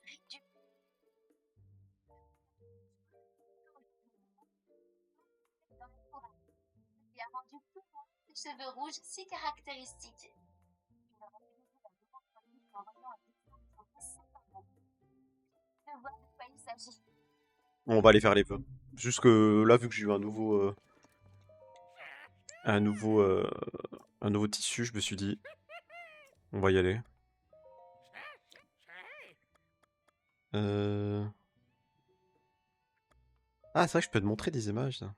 a rendu plus loin ses cheveux rouges si caractéristiques. Je vois de quoi il s'agit. On va aller faire les vœux. Juste que là, vu que j'ai eu un nouveau, euh, un nouveau tissu, je me suis dit, on va y aller. Euh... Ah, c'est vrai que je peux te montrer des images, ça.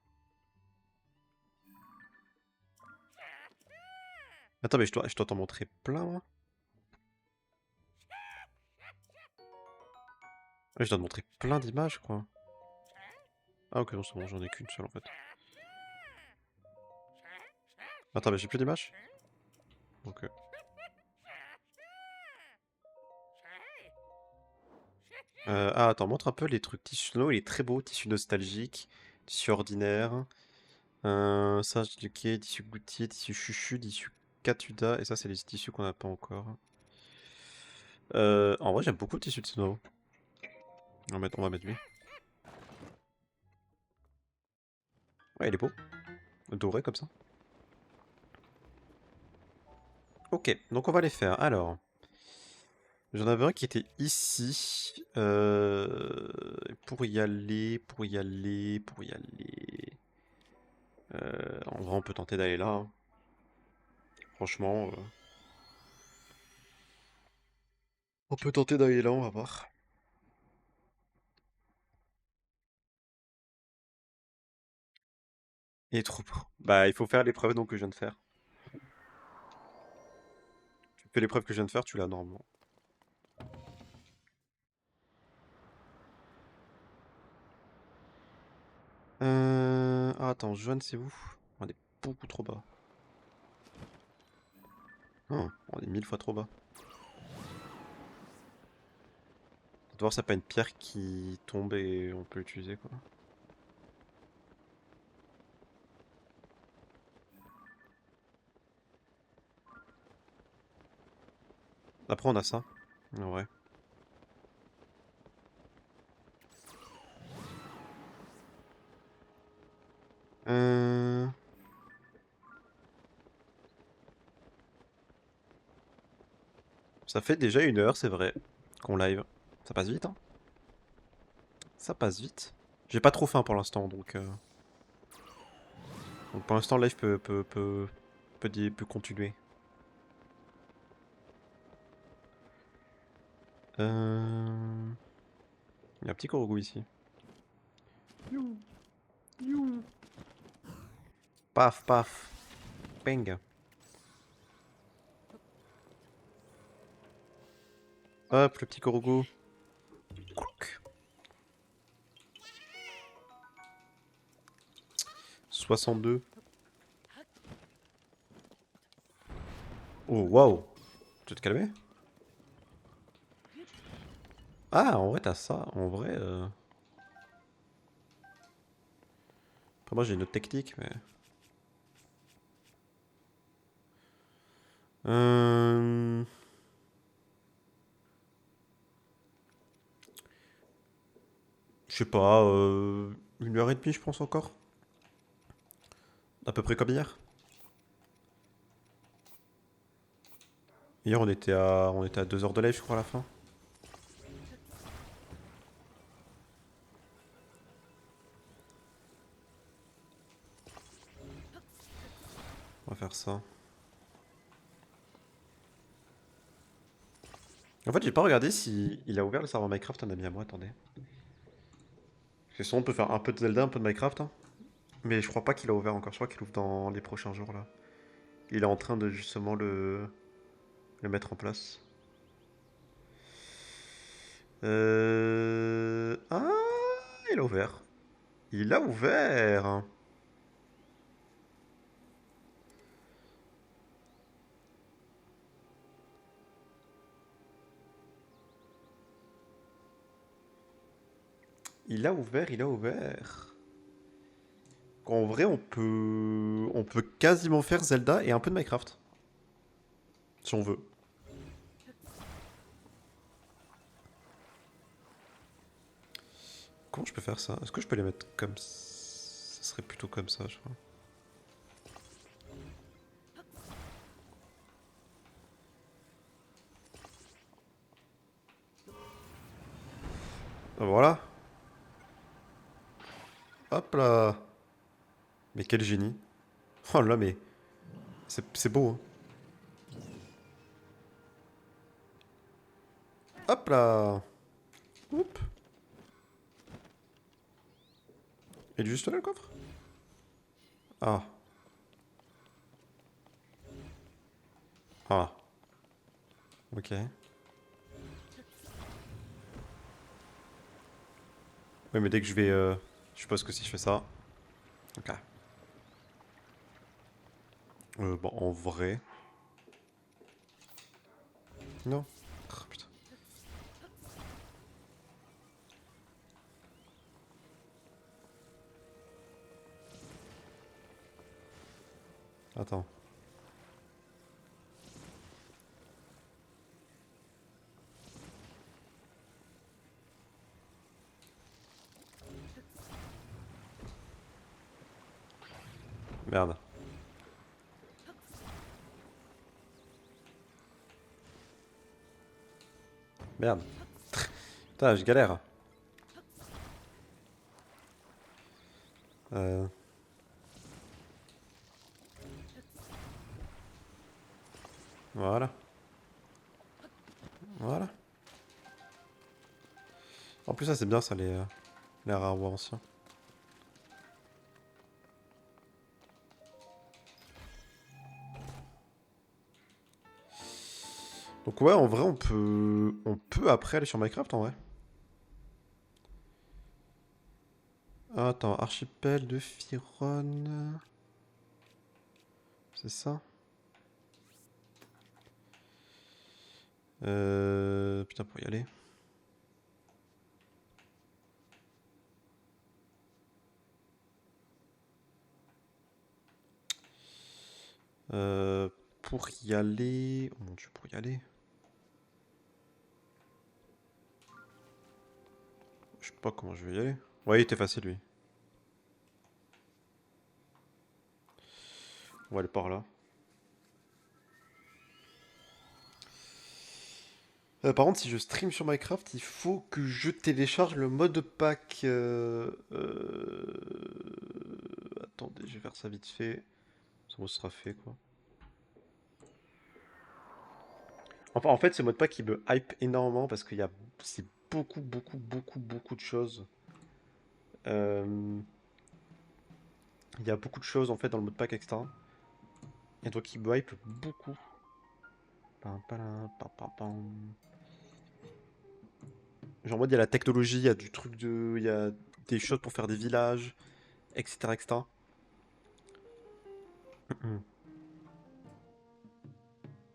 Attends, mais je dois t'en montrer plein, moi. Ouais, je dois te montrer plein d'images, quoi. Ah, ok, non, c'est bon, j'en ai qu'une seule, en fait. Attends, mais j'ai plus d'images? Ok. Ah, attends, montre un peu les trucs. Tissu snow, il est très beau. Tissu nostalgique, tissu ordinaire. Ça, ok. Tissu gouttier, tissu chuchu, tissu catuda. Et ça, c'est les tissus qu'on n'a pas encore. En vrai, j'aime beaucoup le tissu de snow. On va mettre lui. Ouais, il est beau. Doré comme ça. Ok, donc on va les faire. Alors, j'en avais un qui était ici. Pour y aller, pour y aller, pour y aller. En vrai, on peut tenter d'aller là, hein. Franchement, on peut tenter d'aller là, on va voir. Il est trop beau. Bah, il faut faire l'épreuve donc que je viens de faire. Tu fais l'épreuve que je viens de faire, tu l'as normalement. Ah, attends, Joanne, c'est où? On est beaucoup trop bas. Oh, on est 1000 fois trop bas. Faut voir, ça pas une pierre qui tombe et on peut l'utiliser, quoi. Après, on a ça. En vrai. Euh... Ça fait déjà 1 heure, c'est vrai, qu'on live. Ça passe vite, hein? Ça passe vite. J'ai pas trop faim pour l'instant, donc pour l'instant, le live peut continuer. Euh... Il y a un petit Korogu ici. You, you. Paf, paf. Bang. Hop, le petit Korogu. Clouc. 62. Oh, waouh. Tu veux te calmer? Ah, en vrai, t'as ça. En vrai... Après, moi, j'ai une autre technique, mais... Euh... Je sais pas, 1 heure et demie, je pense encore. À peu près comme hier. Hier, on était à 2 heures de live, je crois, à la fin. On va faire ça. En fait, j'ai pas regardé si il a ouvert le serveur Minecraft, un ami à moi, attendez. Parce que sinon, on peut faire un peu de Zelda, un peu de Minecraft, hein. Mais je crois pas qu'il a ouvert encore, je crois qu'il ouvre dans les prochains jours, là. Il est en train de justement le mettre en place. Ah, il a ouvert. Il a ouvert. Il a ouvert, il a ouvert. En vrai, on peut quasiment faire Zelda et un peu de Minecraft. Si on veut. Comment je peux faire ça? Est-ce que je peux les mettre comme ça? Ça serait plutôt comme ça, je crois. Ah, voilà. Hop là. Mais quel génie. Oh là, mais c'est beau, hein. Hop là. Oup. Il est juste là, le coffre? Ah. Ah. Ok. Ouais, mais dès que je vais... je suppose que si je fais ça... Ok. Bon, en vrai... Non. Ah, putain. Attends. Merde. Merde. Putain, je galère. Euh... Voilà. Voilà. En plus, ça c'est bien, ça, les rares bois anciens. Donc ouais, en vrai, on peut après aller sur Minecraft, en vrai. Attends, archipel de Firon... C'est ça? Putain, pour y aller. Pour y aller... Oh mon dieu, pour y aller... Je sais pas comment je vais y aller. Ouais, il était facile, lui. On va aller par là. Par contre, si je stream sur Minecraft, il faut que je télécharge le mode pack. Attendez, je vais faire ça vite fait. Ça me sera fait, quoi. Enfin, en fait, ce mode pack, il me hype énormément parce qu'il y a... C'est beaucoup, beaucoup, beaucoup, beaucoup de choses. Euh, Il y a beaucoup de choses, en fait, dans le mode pack extra. Et donc, il me hype beaucoup. Pam, pam, pam, pam, pam. Genre, en mode, il y a la technologie, il y a du truc de... Il y a des choses pour faire des villages, etc., etc.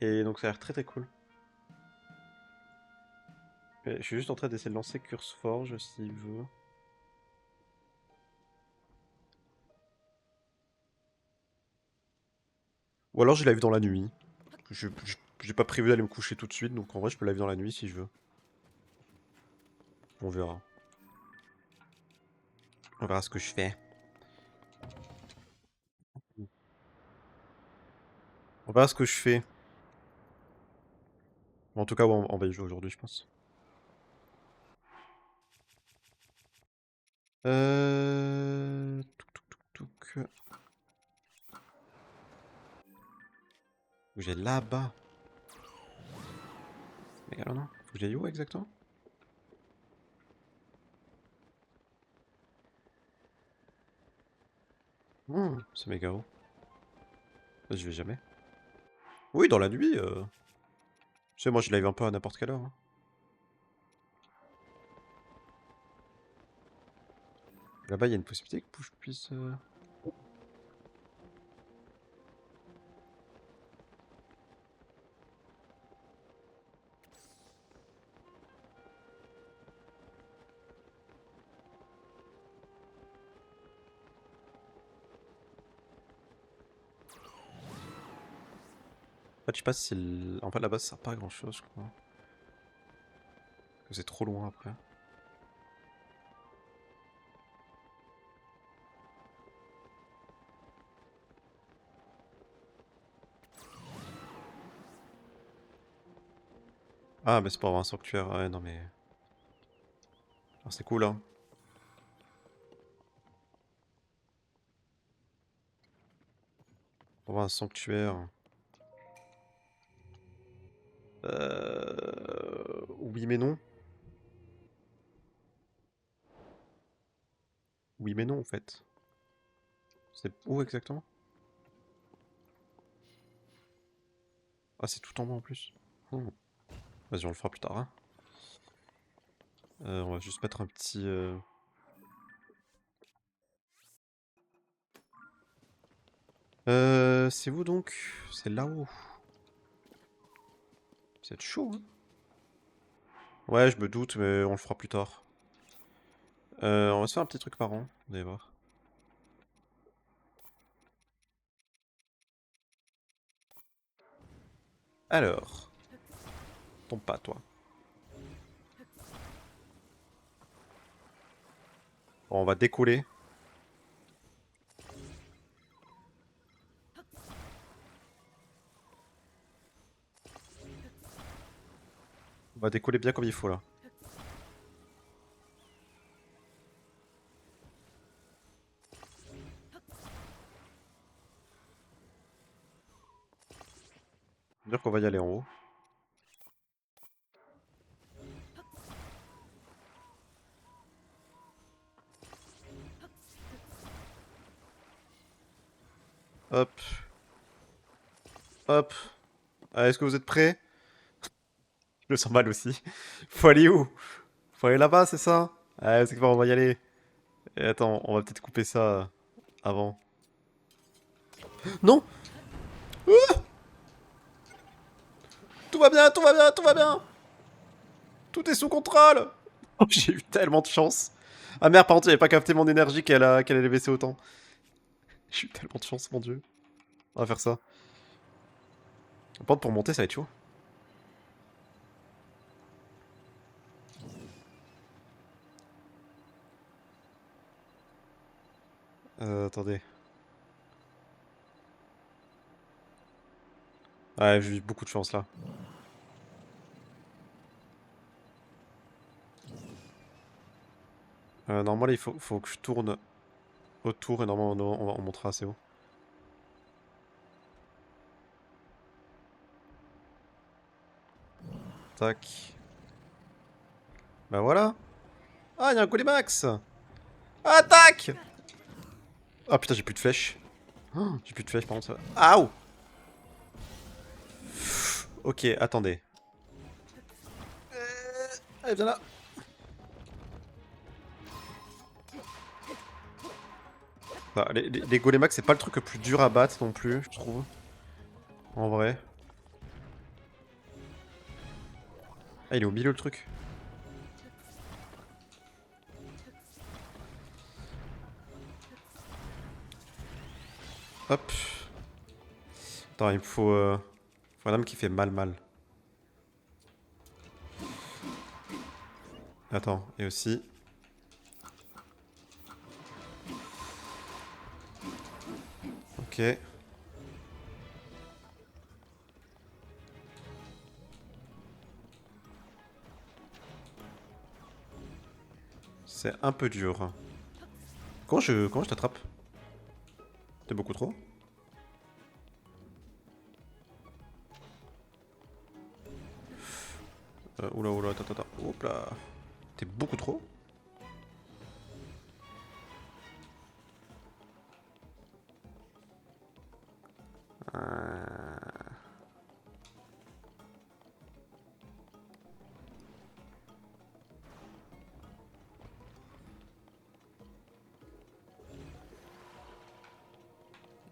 Et donc, ça a l'air très, très cool. Je suis juste en train d'essayer de lancer CurseForge s'il veut. Ou alors je live dans la nuit. J'ai pas prévu d'aller me coucher tout de suite, donc en vrai je peux live dans la nuit si je veux. On verra. On verra ce que je fais. On verra ce que je fais. En tout cas, ouais, on va y jouer aujourd'hui, je pense. Touc, touc, touc. Faut que j'aille là-bas. Mais alors non, faut que j'aille où exactement? C'est méga haut. Là, je vais jamais. Oui, dans la nuit. Tu sais, moi je live un peu à n'importe quelle heure, hein. Là-bas, il y a une possibilité que je puisse... En fait, je sais pas si... En fait, là-bas, ça sert pas à grand-chose, je crois. Parce que c'est trop loin après. Ah, mais c'est pour avoir un sanctuaire. Ouais, non, mais... Ah, c'est cool, hein. Pour avoir un sanctuaire. Oui, mais non. Oui, mais non, en fait. C'est où exactement? Ah, c'est tout en bas en plus. Oh. Vas-y, on le fera plus tard, hein. On va juste mettre un petit... c'est où donc? C'est là-haut. C'est chaud, hein. Ouais, je me doute, mais on le fera plus tard. On va se faire un petit truc par an, vous allez voir. Alors. Tombe pas, toi. Bon, on va décoller. On va décoller bien comme il faut là. Dire qu'on va y aller en haut. Hop. Hop. Ah, est-ce que vous êtes prêts? Je le sens mal aussi. Faut aller où? Faut aller là-bas, c'est ça? Ah, c'est bon, on va y aller. Et attends, on va peut-être couper ça avant. Non! Tout va bien, tout va bien, tout va bien! Tout est sous contrôle! Oh, j'ai eu tellement de chance. Ah merde, par contre, j'avais pas capté mon énergie qu'elle allait baisser autant. J'ai eu tellement de chance, mon dieu. On va faire ça. Par contre, pour monter, ça va être chaud. Attendez. Ouais, j'ai eu beaucoup de chance là. Normalement, il faut que je tourne autour et normalement, on montera assez haut. Tac. Bah voilà. Ah, il y a un Colimax. Attaque! Ah putain, j'ai plus de flèches. Oh, j'ai plus de flèches, par contre. Aouh! Ok, attendez. Allez, viens là. Bah, les Golemax, c'est pas le truc le plus dur à battre non plus, je trouve. En vrai. Ah, il est au milieu le truc. Hop. Attends, il me faut un homme qui fait mal. Attends, et aussi... Ok. C'est un peu dur. Comment je t'attrape? T'es beaucoup trop? Oula, attends. Hop là. T'es beaucoup trop?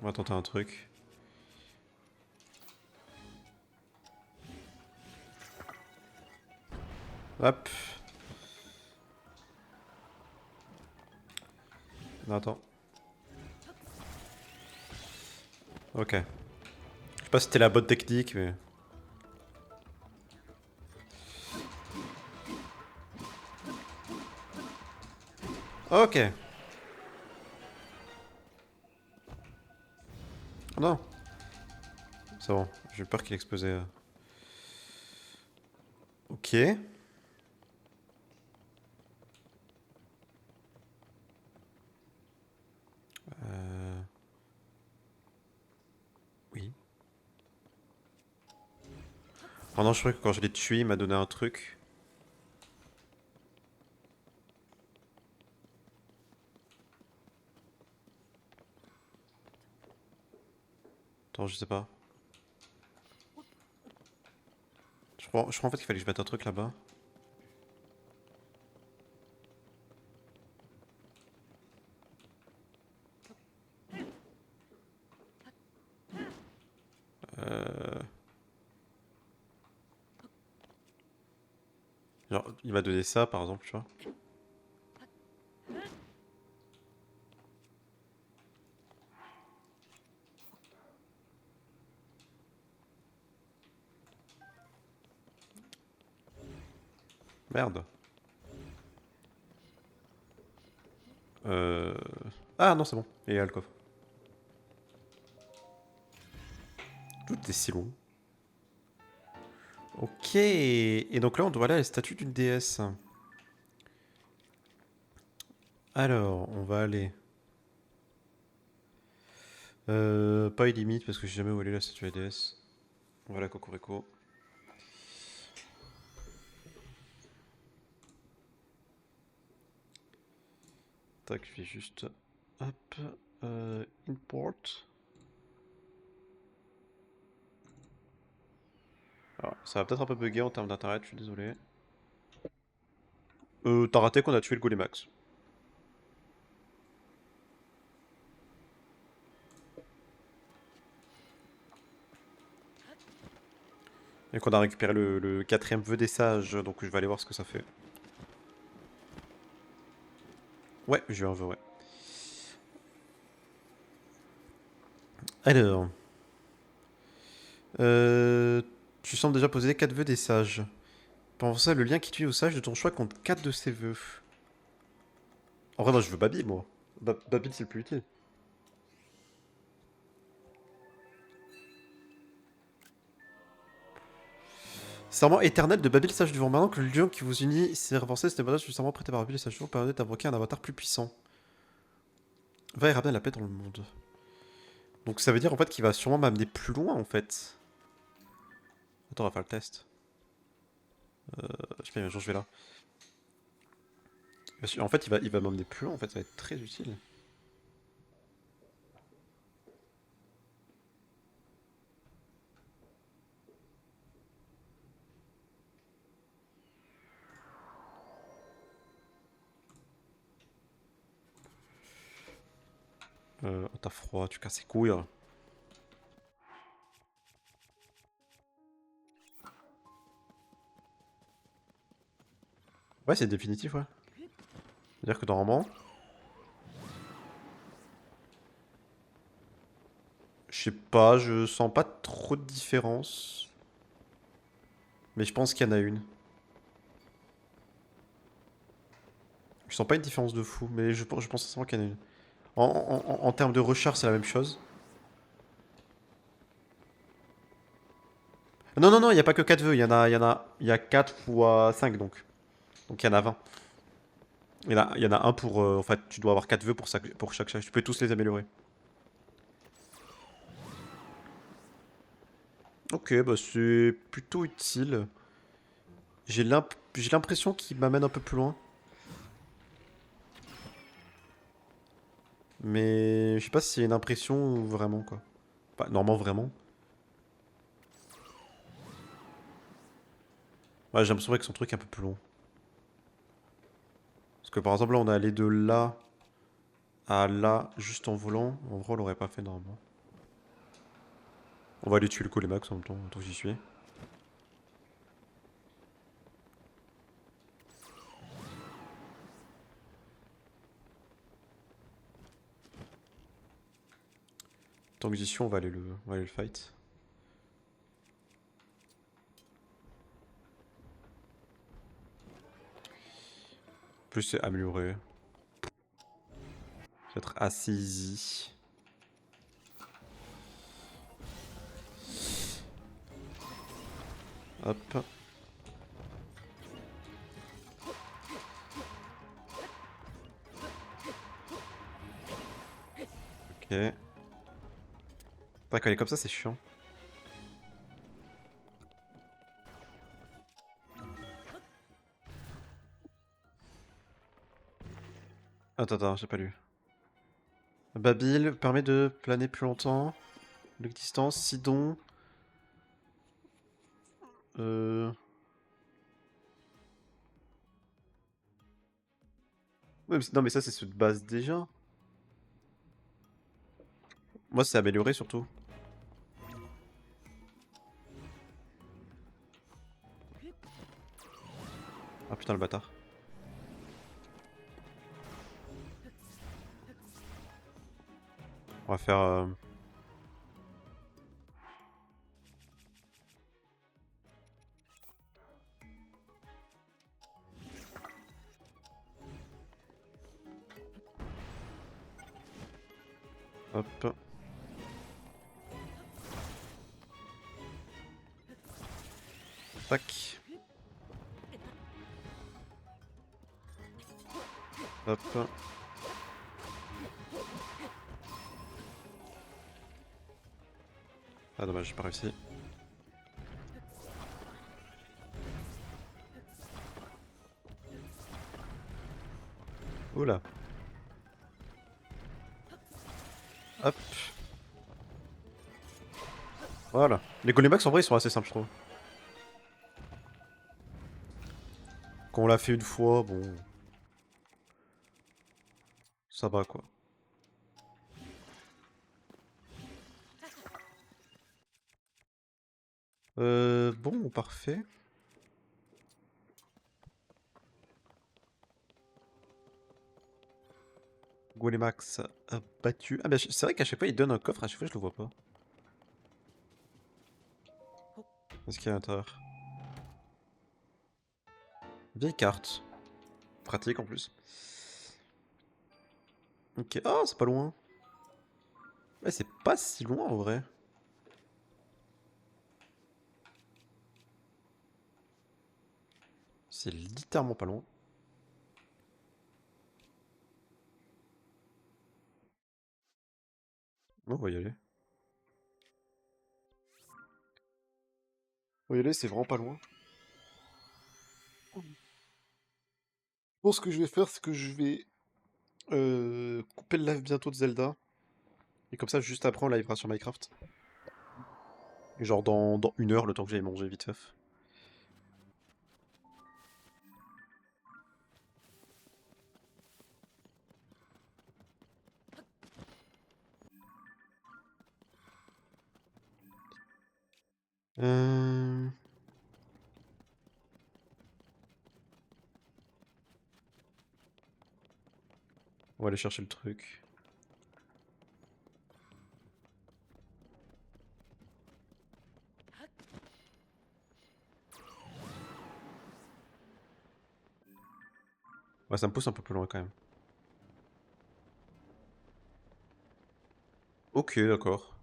On va tenter un truc. Hop. Non, attends. Ok. Je sais pas si c'était la bonne technique, mais... Ok. Oh non. C'est bon. J'ai eu peur qu'il explosait. Ok. Oui. Oh non, je crois que quand je l'ai tué, il m'a donné un truc. Attends, je sais pas. Je crois en fait qu'il fallait que je mette un truc là-bas. Genre, il m'a donné ça, par exemple, tu vois. Merde. Ah non, c'est bon. Il y a le coffre. Tout est si long. Ok. Et donc là, on doit aller à la statue d'une déesse. Alors, on va aller... pas illimite parce que je sais jamais où elle est la statue de la déesse. On va à la Cocorico. Tac, je vais juste... Hop... import. Alors, ça va peut-être un peu bugger en termes d'internet, je suis désolé. T'as raté qu'on a tué le Golémax. Et qu'on a récupéré le quatrième vœu des sages, donc je vais aller voir ce que ça fait. Ouais, j'ai eu un vœu, ouais. Alors... Tu sembles déjà poser 4 vœux des sages. Pour ça, le lien qui tue aux sages de ton choix compte 4 de ces vœux. En vrai, moi je veux Babil, moi. Babil, c'est le plus utile. Serment éternel de Babil, sage du vent. Maintenant que le lien qui vous unit s'est renforcé, c'est un du serment prêté par Babil et sage du vent permet d'invoquer un avatar plus puissant. Va et ramène la paix dans le monde. Donc ça veut dire en fait qu'il va sûrement m'amener plus loin en fait. Attends, on va faire le test. Je sais pas, un jour je vais là. En fait, il va m'emmener plus loin en fait, ça va être très utile. Oh, t'as froid, tu casses les couilles. Hein. Ouais, c'est définitif, ouais. C'est-à-dire que normalement... Je sais pas, je sens pas trop de différence. Mais je pense qu'il y en a une. Je sens pas une différence de fou, mais je pense sincèrement qu'il y en a une. En termes de recharge, c'est la même chose. Non, non, non, il n'y a pas que 4 vœux, il y a 4 fois 5 donc. Donc il y en a 20. Il y en a un pour... en fait, tu dois avoir 4 vœux pour chaque charge. Tu peux tous les améliorer. Ok, bah c'est plutôt utile. J'ai l'impression qu'il m'amène un peu plus loin. Mais je sais pas si c'est une impression ou vraiment quoi. Enfin, normalement vraiment. Ouais, j'ai l'impression que son truc est un peu plus long. Parce que par exemple là on est allé de là à là juste en volant. En vrai on l'aurait pas fait normalement. On va aller tuer le Colémax en même temps, tant que j'y suis. Tant que j'y suis, on va aller le fight. Plus c'est amélioré. Ça va être assez easy. Hop. Ok. Pas quand elle est comme ça, c'est chiant. Attends, j'ai pas lu. Babil permet de planer plus longtemps. Longue distance. Sidon. Euh... Ouais, non mais ça c'est ceux de base déjà. Moi c'est amélioré surtout. Ah putain le bâtard. On va faire... Hop. Tac. Hop. Ah dommage, j'ai pas réussi. Oula. Hop. Voilà. Les Golemax en vrai ils sont assez simples je trouve. Quand on l'a fait une fois, bon... Ça va quoi. Bon, parfait. Golemax battu. Ah bah c'est vrai qu'à chaque fois il donne un coffre, à chaque fois je le vois pas. Qu'est-ce qu'il y a à l'intérieur? Vieille carte. Pratique en plus. Ok, oh c'est pas loin. Ouais c'est pas si loin en vrai. C'est littéralement pas loin. Bon, on va y aller. On va y aller, c'est vraiment pas loin. Bon, ce que je vais faire, c'est que je vais couper le live bientôt de Zelda. Et comme ça, juste après, on livera sur Minecraft. Et genre dans 1 heure, le temps que j'aille manger vite fait. Euh... On va aller chercher le truc. Ouais, ça me pousse un peu plus loin quand même. Ok, d'accord.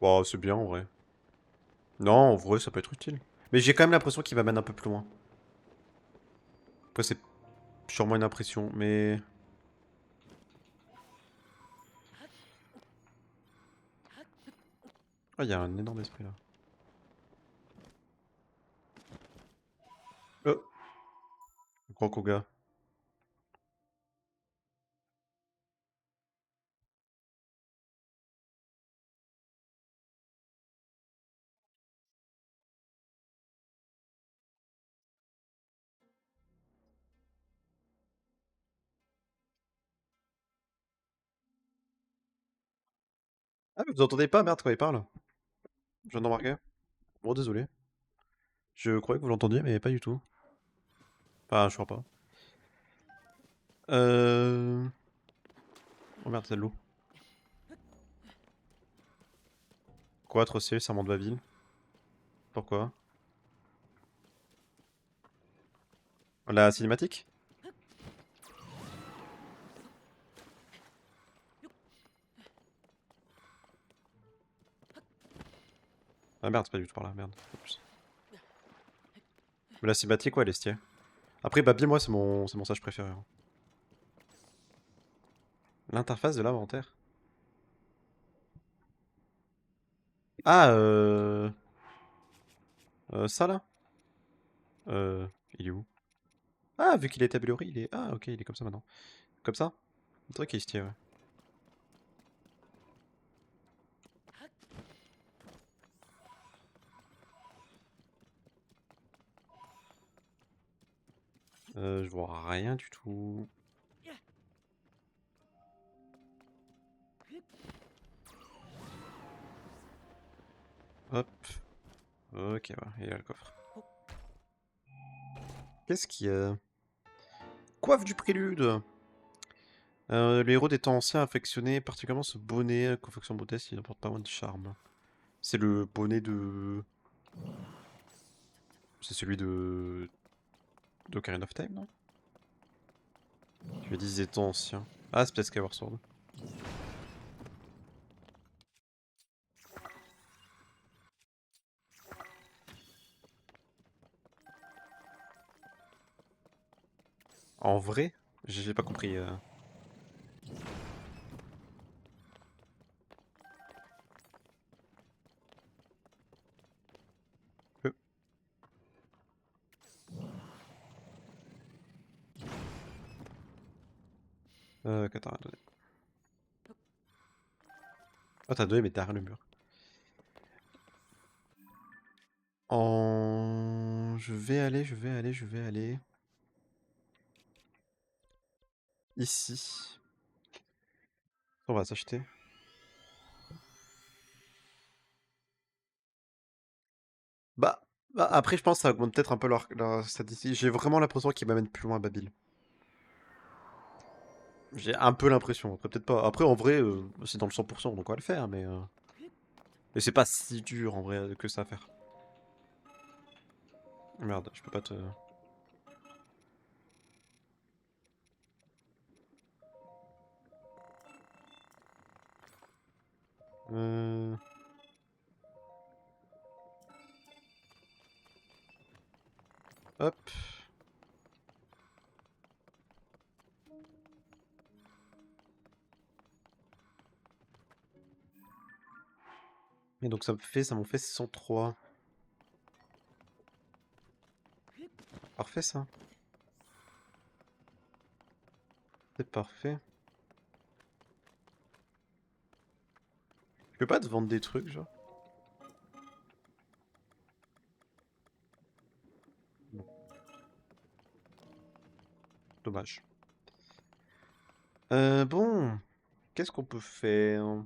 Bon, c'est bien en vrai. Non, en vrai, ça peut être utile. Mais j'ai quand même l'impression qu'il m'amène un peu plus loin. Après, c'est sûrement une impression, mais... Ah, il y a un énorme esprit là. Oh, grand Koga. Ah, mais vous entendez pas, merde, quand il parle? Je viens de remarquer. Bon, désolé. Je croyais que vous l'entendiez, mais pas du tout. Enfin, je crois pas. Euh... Oh merde, c'est de l'eau. Quoi, Trossier, serment de Baville? Pourquoi? La cinématique? Ah merde, c'est pas du tout par là, merde. Oups. Mais la cinématique, ouais, elle est stylée. Après, Babi, moi, c'est mon sage préféré, hein. L'interface de l'inventaire. Ah, ça là? Euh... Il est où? Ah, vu qu'il est amélioré, il est... Ah, ok, il est comme ça maintenant. Comme ça? Le truc est stylé, ouais. Je vois rien du tout. Hop. Ok, ouais, il y a le coffre. Qu'est-ce qu'il y a? Coiffe du prélude! Le héros des temps anciens affectionnait particulièrement ce bonnet, confection modeste, il n'apporte pas moins de charme. C'est le bonnet de... C'est celui de... d'Ocarina of Time, non? Tu as dit des temps anciens. Ah, c'est peut-être Skyward Sword. En vrai? J'ai pas compris. Euh, Qu'attends, attendez. Oh, t'as 2 mais derrière le mur. Je vais aller. Ici. On va s'acheter. Bah, après, je pense que ça augmente peut-être un peu leur statistique. J'ai vraiment l'impression qu'ils m'amènent plus loin à Babil. J'ai un peu l'impression. Après, peut-être pas. Après, en vrai, c'est dans le 100%, donc on va le faire, mais... Et c'est pas si dur, en vrai, que ça à faire. Merde, je peux pas te... Euh... Hop. Et donc ça m'en fait 103. Parfait, ça. C'est parfait. Je peux pas te vendre des trucs, genre? Non. Dommage. Bon. Qu'est-ce qu'on peut faire?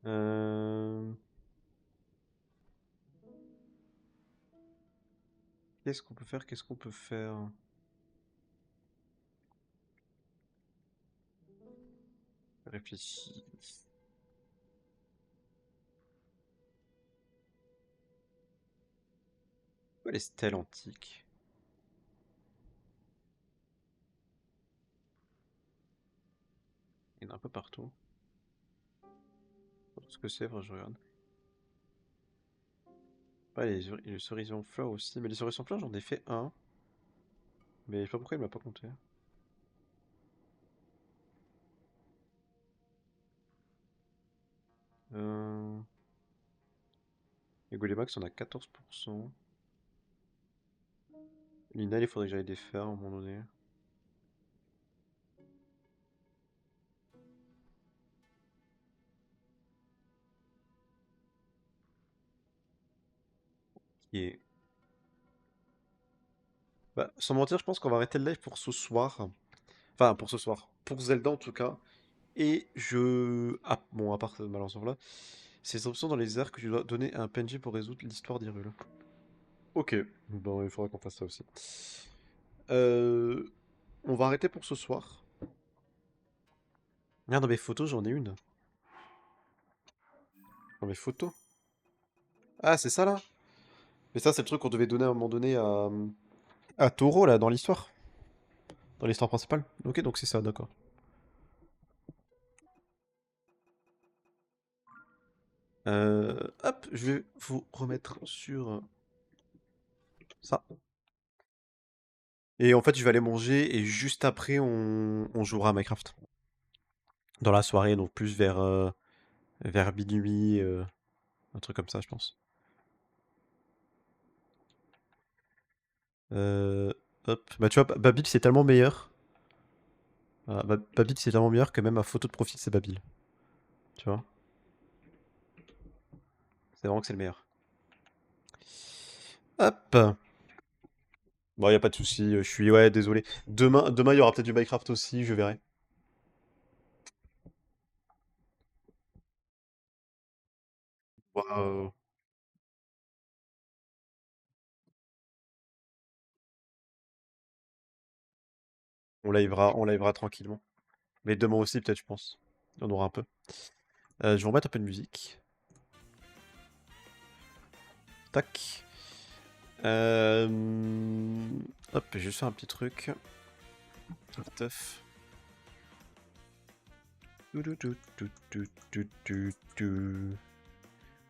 Euh... Qu'est-ce qu'on peut faire? Qu'est-ce qu'on peut faire? Réfléchis. Quoi les stèles antiques? Il y en a un peu partout. Je sais pas ce que c'est, faudrait que je regarde. Ouais, les cerises en fleurs aussi. Mais les cerises en fleurs, j'en ai fait un. Mais je sais pas pourquoi il m'a pas compté. Euh... Les Golemax, on a 14%. Lina, il faudrait que j'aille les faire à un moment donné. Qui est... Bah, sans mentir, je pense qu'on va arrêter le live pour ce soir. Enfin, pour ce soir. Pour Zelda, en tout cas. Et je... Ah, bon, à part Balance là. Ces options dans les airs que tu dois donner à un PNJ pour résoudre l'histoire d'Hyrule. Ok. Bon, il faudra qu'on fasse ça aussi. Euh... On va arrêter pour ce soir. Regarde, dans mes photos, j'en ai une. Dans mes photos. Ah, c'est ça, là? Mais ça, c'est le truc qu'on devait donner à un moment donné à Taureau, là, dans l'histoire. Dans l'histoire principale. Ok, donc c'est ça, d'accord. Hop, je vais vous remettre sur ça. Et en fait, je vais aller manger et juste après, on jouera à Minecraft. Dans la soirée, donc plus vers minuit, un truc comme ça, je pense. Euh, Hop. Bah, tu vois, Babil, c'est tellement meilleur. Voilà, Babil, c'est tellement meilleur que même ma photo de profil, c'est Babil. Tu vois? C'est vraiment que c'est le meilleur. Hop. Bon, y a pas de souci, je suis... Ouais, désolé. Demain, il y aura peut-être du Minecraft aussi, je verrai. Waouh. On livera tranquillement. Mais demain aussi, peut-être, je pense. On aura un peu. Je vais remettre un peu de musique. Tac. Euh... Hop, je vais juste faire un petit truc. Teuf.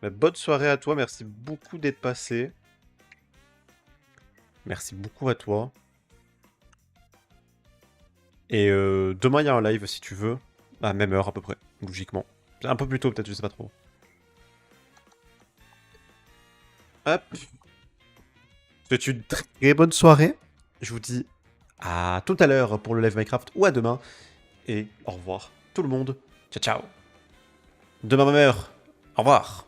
Bah, bonne soirée à toi, merci beaucoup d'être passé. Merci beaucoup à toi. Et demain, il y a un live si tu veux. À la même heure à peu près, logiquement. Un peu plus tôt peut-être, je sais pas trop. Hop. Je vous souhaite une très bonne soirée. Je vous dis à tout à l'heure pour le live Minecraft ou à demain. Et au revoir tout le monde. Ciao ciao. Demain même heure. Au revoir.